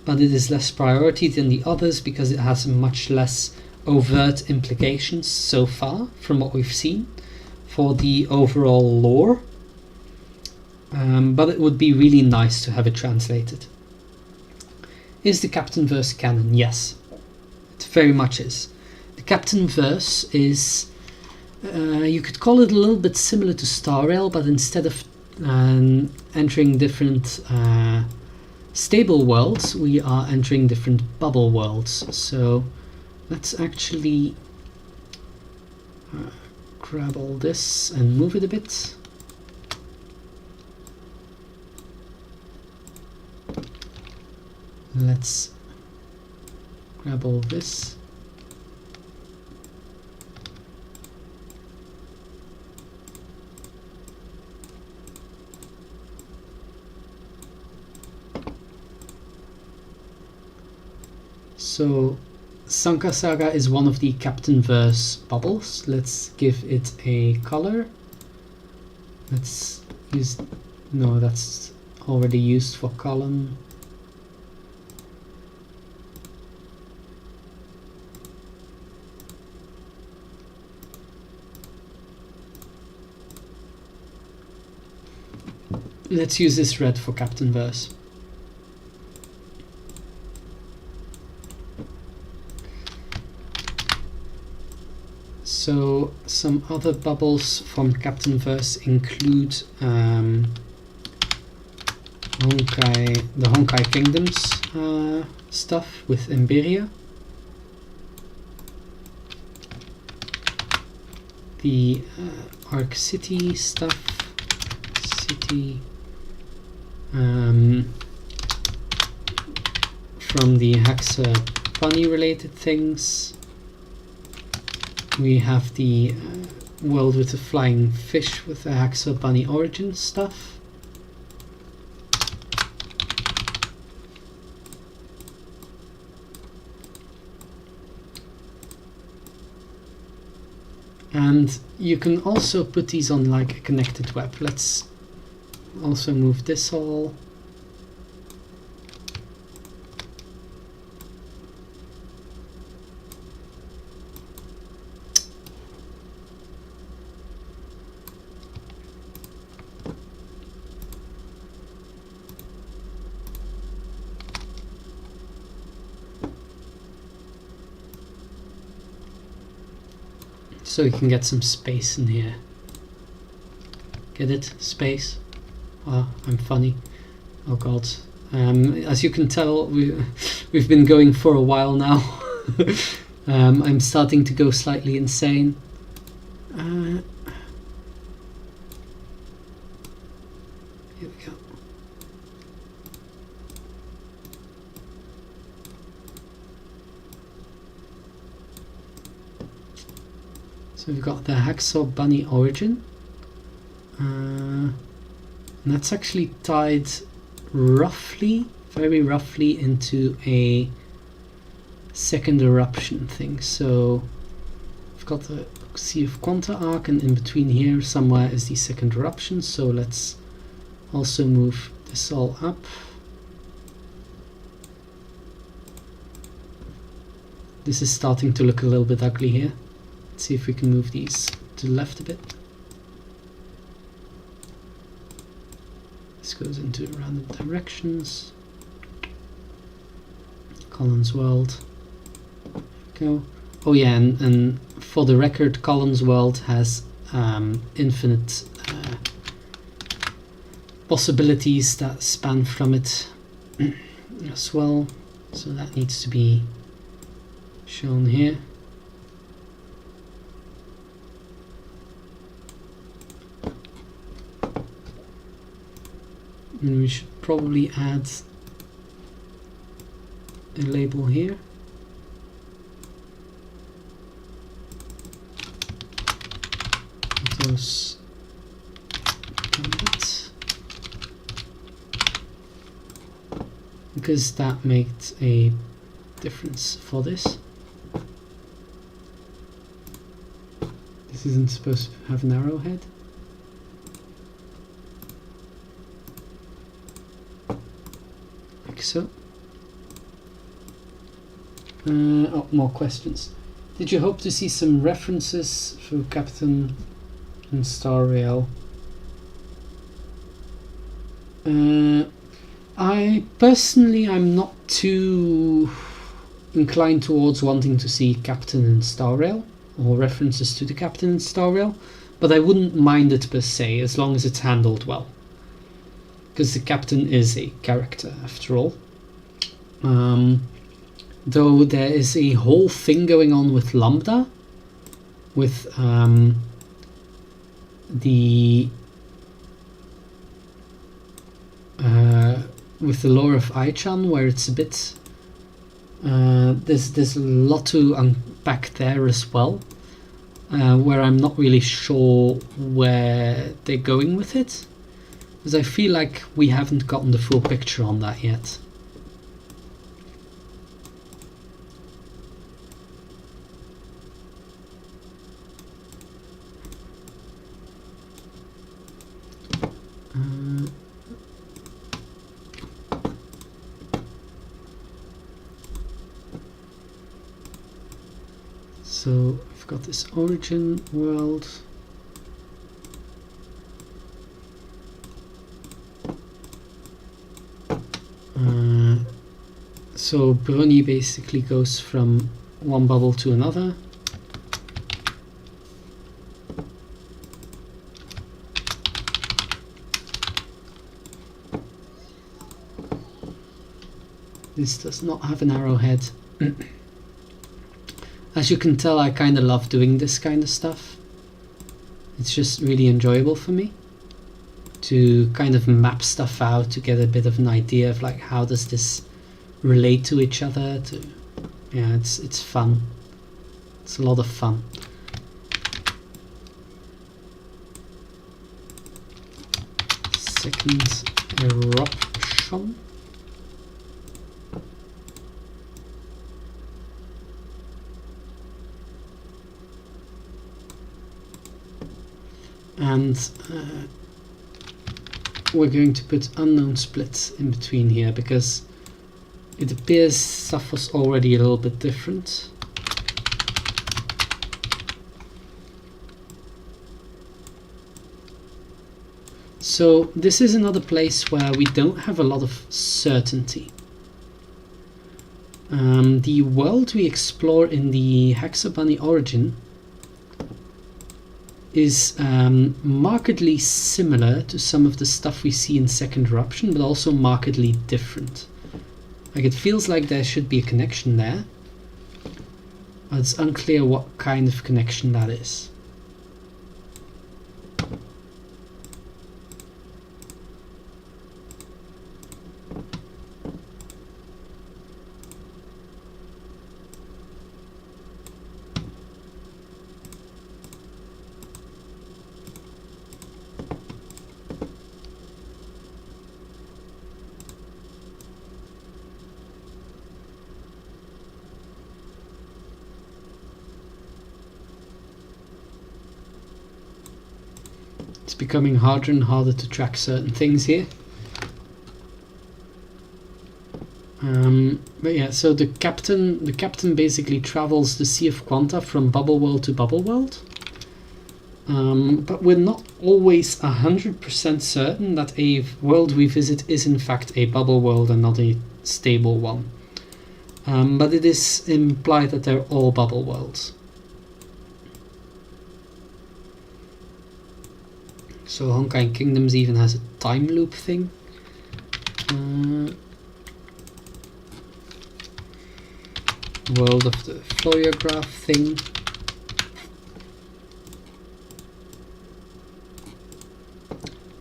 [SPEAKER 1] but it is less priority than the others because it has much less overt implications so far from what we've seen for the overall lore. But it would be really nice to have it translated. Is the Captain Verse canon? Yes, it very much is. The Captain Verse is, you could call it a little bit similar to Star Rail, but instead of entering different stable worlds, we are entering different bubble worlds. So let's actually grab all this and move it a bit. Let's grab all this. So Sanka Saga is one of the Captain Verse bubbles. Let's give it a color. Let's use... no, that's already used for column. Let's use this red for Captain Verse. So some other bubbles from Captain Verse include Honkai, the Honkai Kingdoms stuff with Emberia, the Arc City stuff, from the Hexa Bunny related things. We have the world with the flying fish with the Hexa Bunny origin stuff. And you can also put these on like a connected web. Let's also move this all. So you can get some space in here. Get it? Space. Wow, I'm funny. Oh god. As you can tell, we've been going for a while now. I'm starting to go slightly insane. Here we go. So we've got the Hacksaw Bunny origin. And that's actually tied roughly, very roughly, into a second eruption thing. So we've got the Sea of Quanta arc, and in between here somewhere is the second eruption. So let's also move this all up. This is starting to look a little bit ugly here. Let's see if we can move these to the left a bit. This goes into random directions. Collins World. Go. Oh yeah, and for the record, Collins World has infinite possibilities that span from it as well. So that needs to be shown here. And we should probably add a label here. Those because that makes a difference for this. This isn't supposed to have an arrowhead. Like so. Oh, more questions. Did you hope to see some references for Captain and Star Rail? I personally, I'm not too inclined towards wanting to see Captain and Star Rail or references to the Captain and Star Rail, but I wouldn't mind it per se as long as it's handled well, because the Captain is a character after all. Though there is a whole thing going on with Lambda, with the lore of Aichan, where it's a bit there's a lot to unpack there as well, where I'm not really sure where they're going with it, because I feel like we haven't gotten the full picture on that yet. So I've got this origin world. So Brony basically goes from one bubble to another. This does not have an arrowhead. As you can tell, I kind of love doing this kind of stuff. It's just really enjoyable for me to kind of map stuff out, to get a bit of an idea of like how does this relate to each other. Yeah, it's fun. It's a lot of fun. Second eruption. And we're going to put unknown splits in between here because it appears stuff was already a little bit different. So this is another place where we don't have a lot of certainty. The world we explore in the Hexabunny origin is markedly similar to some of the stuff we see in Second Eruption, but also markedly different. Like, it feels like there should be a connection there, but it's unclear what kind of connection that is. It's becoming harder and harder to track certain things here. But yeah, so the captain basically travels the Sea of Quanta from bubble world to bubble world. But we're not always 100% certain that a world we visit is in fact a bubble world and not a stable one. But it is implied that they're all bubble worlds. So Honkai Kingdoms even has a time loop thing. World of the Floyograph thing.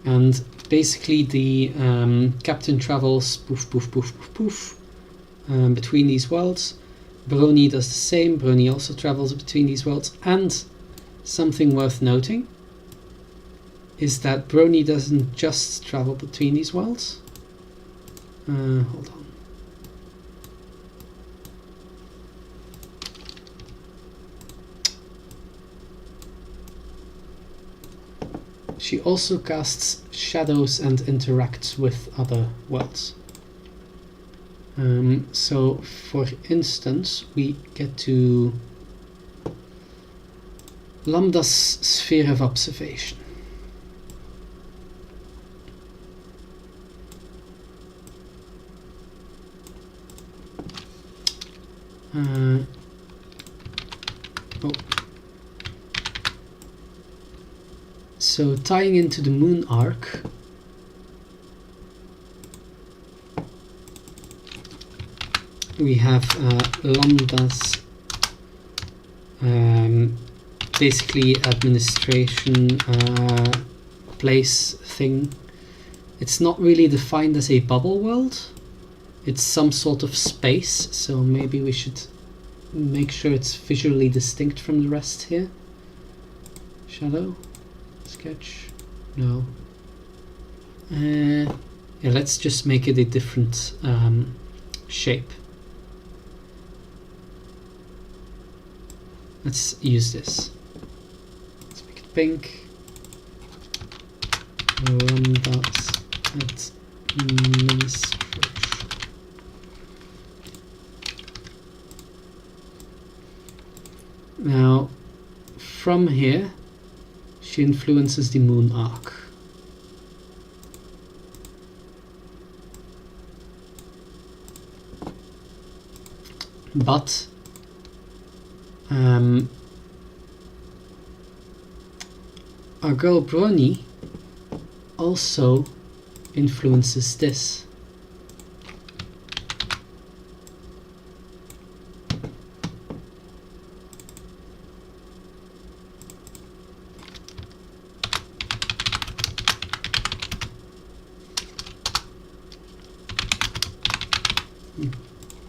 [SPEAKER 1] And basically the captain travels poof poof poof poof poof between these worlds. Brony does the same. Brony also travels between these worlds. And something worth noting is that Brony doesn't just travel between these worlds. Hold on. She also casts shadows and interacts with other worlds. So, for instance, we get to Lambda's sphere of observation. So tying into the moon arc, we have Lambda's basically administration place thing. It's not really defined as a bubble world. It's some sort of space, so maybe we should make sure it's visually distinct from the rest here. Shadow? Sketch? No. Yeah, let's just make it a different shape. Let's use this. Let's make it pink. Lambda's administration. Now, from here, she influences the moon arc. But our girl Brony also influences this.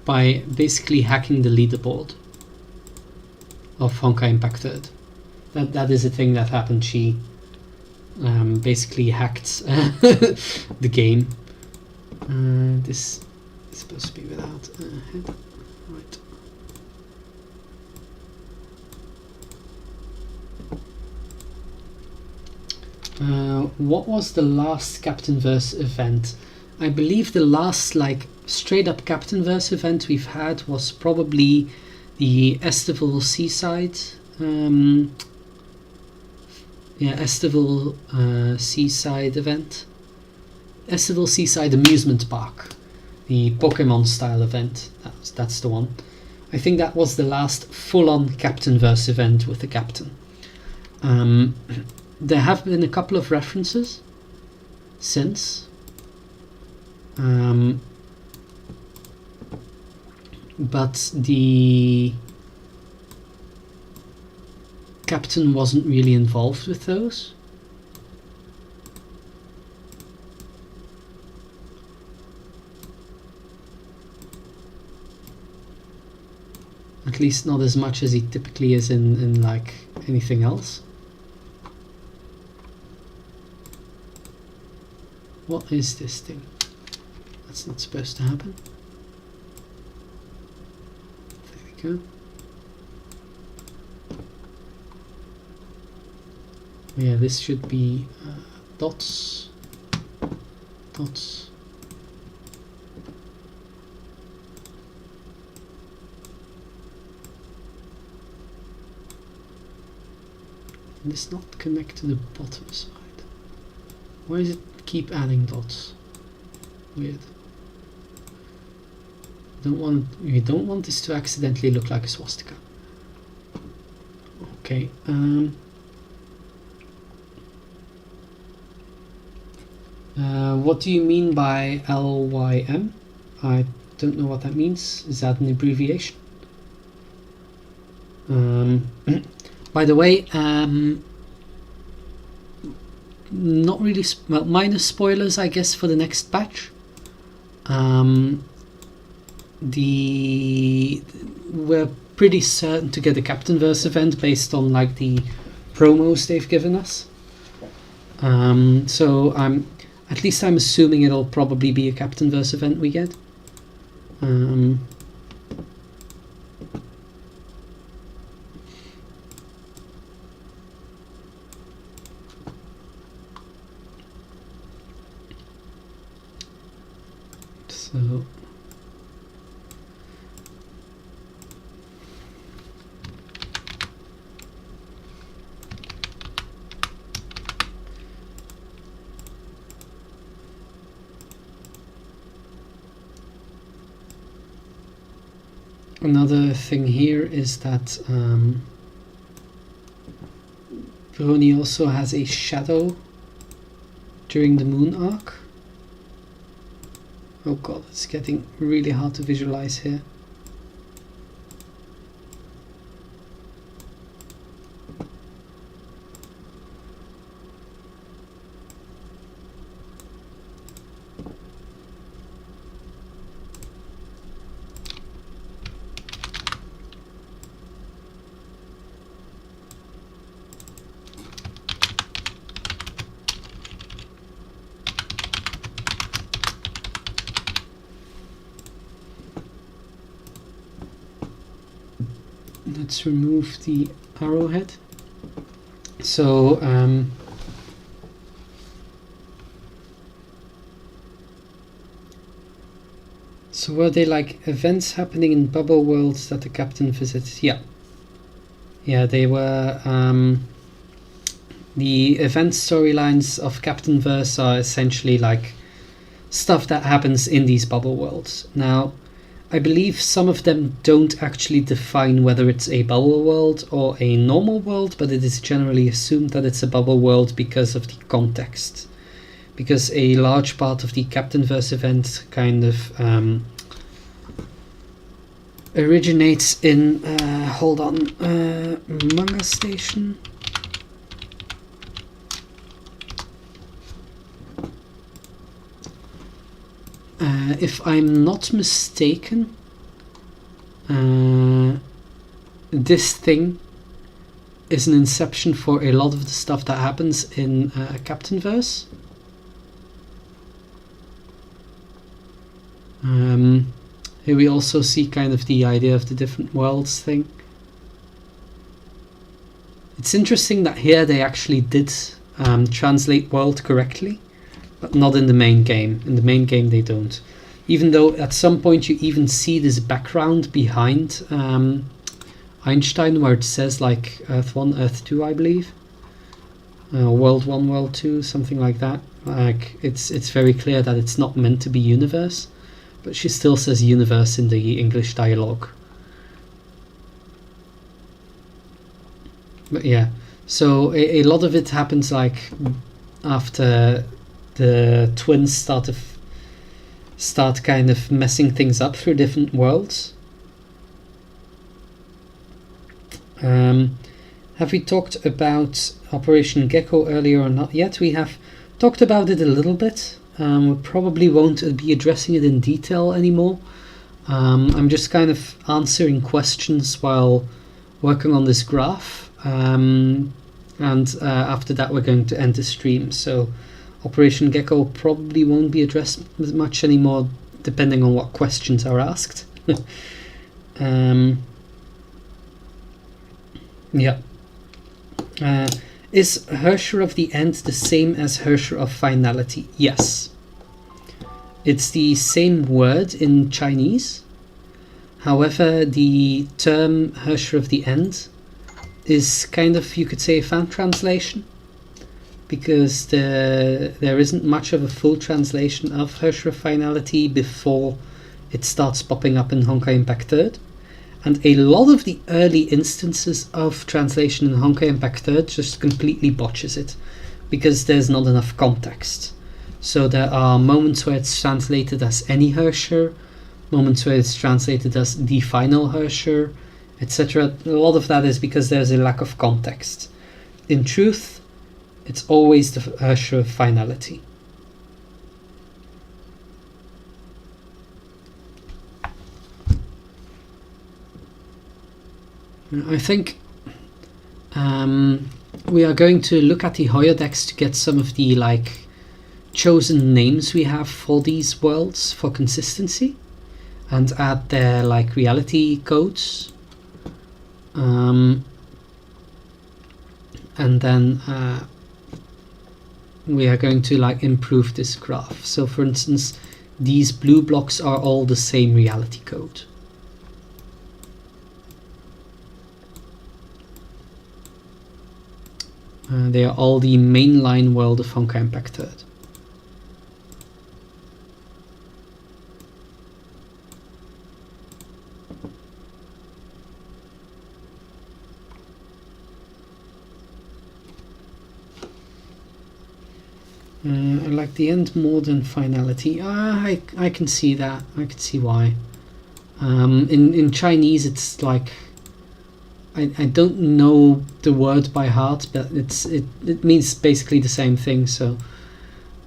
[SPEAKER 1] By basically hacking the leaderboard of Honkai Impact 3rd. That is a thing that happened. She basically hacked the game. This is supposed to be without head. Right. What was the last Captainverse event? I believe the last like straight up Captainverse event we've had was probably the Estival Seaside. Estival Seaside event. Estival Seaside Amusement Park. The Pokemon style event. That's the one. I think that was the last full on Captainverse event with the captain. There have been a couple of references since. But the captain wasn't really involved with those. At least not as much as he typically is in like anything else. What is this thing? That's not supposed to happen. There we go. Yeah, this should be dots. Dots. And this not connect to the bottom side. Why does it keep adding dots? Weird. You don't want this to accidentally look like a swastika. Okay. What do you mean by LYM? I don't know what that means. Is that an abbreviation? By the way, not really, well, minor spoilers, I guess, for the next patch. We're pretty certain to get a Captainverse event based on like the promos they've given us. So I'm assuming it'll probably be a Captainverse event we get. So another thing here is that Brony also has a shadow during the moon arc. Oh god, it's getting really hard to visualize here. Let's remove the arrowhead. So were they like events happening in bubble worlds that the captain visits? Yeah, Yeah, they were the event storylines of Captain Verse are essentially like stuff that happens in these bubble worlds. Now, I believe some of them don't actually define whether it's a bubble world or a normal world, but it is generally assumed that it's a bubble world because of the context. Because a large part of the Captainverse event kind of originates in, Manga Station. If I'm not mistaken, this thing is an inception for a lot of the stuff that happens in Captainverse. Here we also see kind of the idea of the different worlds thing. It's interesting that here they actually did translate world correctly, but not in the main game. In the main game they don't. Even though at some point you even see this background behind Einstein where it says like Earth 1, Earth 2, I believe. World 1, World 2, something like that. Like it's very clear that it's not meant to be universe, but she still says universe in the English dialogue. But yeah, so a lot of it happens like after the twins start kind of messing things up through different worlds. Have we talked about Operation Gekkou earlier or not yet? We have talked about it a little bit. We probably won't be addressing it in detail anymore. I'm just kind of answering questions while working on this graph. And after that we're going to end the stream. So Operation Gekkou probably won't be addressed much anymore, depending on what questions are asked. Yeah. Is Hersher of the End the same as Hersher of Finality? Yes. It's the same word in Chinese. However, the term Hersher of the End is kind of, you could say, a fan translation, because there isn't much of a full translation of Hersher of Finality before it starts popping up in Honkai Impact 3rd. And a lot of the early instances of translation in Honkai Impact 3rd just completely botches it, because there's not enough context. So there are moments where it's translated as any Hersher, moments where it's translated as the final Hersher, etc. A lot of that is because there's a lack of context. In truth, it's always the Hersher of Finality. I think we are going to look at the Hoyodex to get some of the chosen names we have for these worlds for consistency, and add their reality codes. And then we are going to improve this graph. So for instance, these blue blocks are all the same reality code. They are all the mainline world of Honkai Impact 3rd. I like the end more than finality. I can see that. I can see why. In Chinese, it's like I don't know the word by heart, but it means basically the same thing. So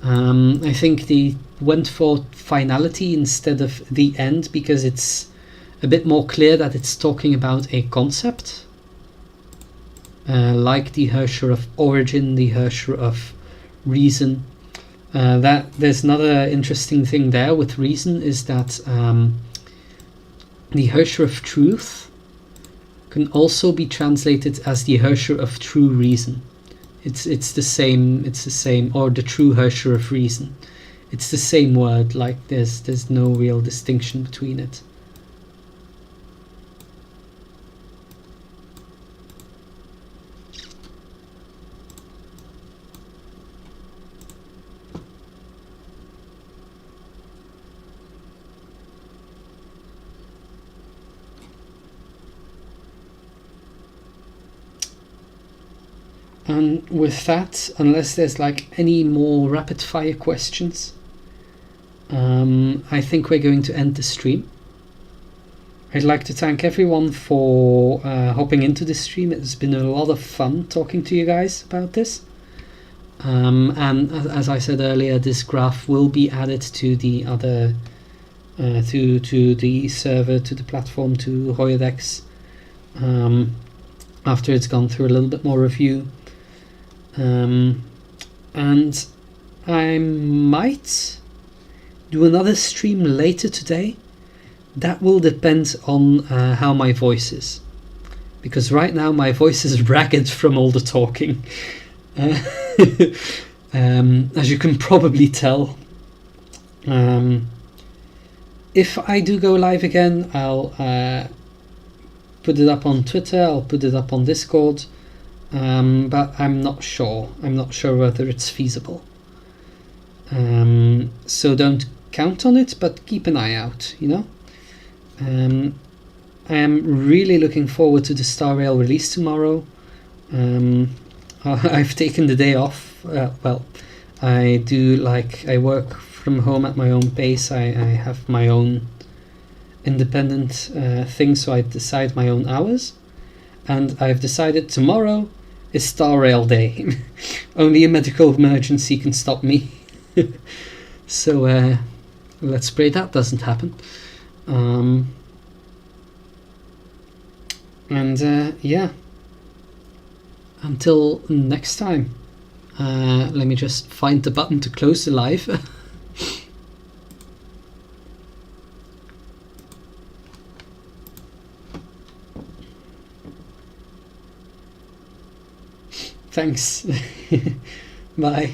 [SPEAKER 1] I think they went for finality instead of the end, because it's a bit more clear that it's talking about a concept, like the Hersher of Origin, the Hersher of Reason. That there's another interesting thing there with Reason, is that the Hersher of Truth can also be translated as the Hersher of True Reason. It's the same, or the True Hersher of Reason. It's the same word. There's no real distinction between it. And with that, unless there's like any more rapid fire questions, I think we're going to end the stream. I'd like to thank everyone for hopping into this stream. It's been a lot of fun talking to you guys about this. And as I said earlier, this graph will be added to the other, to the server, to the platform, to Hoyodex, after it's gone through a little bit more review. And I might do another stream later today. That will depend on how my voice is, because right now my voice is ragged from all the talking. As you can probably tell. If I do go live again, I'll put it up on Twitter, I'll put it up on Discord, but I'm not sure. I'm not sure whether it's feasible. So don't count on it, but keep an eye out, you know? I am really looking forward to the Star Rail release tomorrow. I've taken the day off. Well, I work from home at my own pace. I have my own independent thing, so I decide my own hours. And I've decided tomorrow is Star Rail Day. Only a medical emergency can stop me. So let's pray that doesn't happen. Yeah, until next time. Let me just find the button to close the live. Thanks. Bye.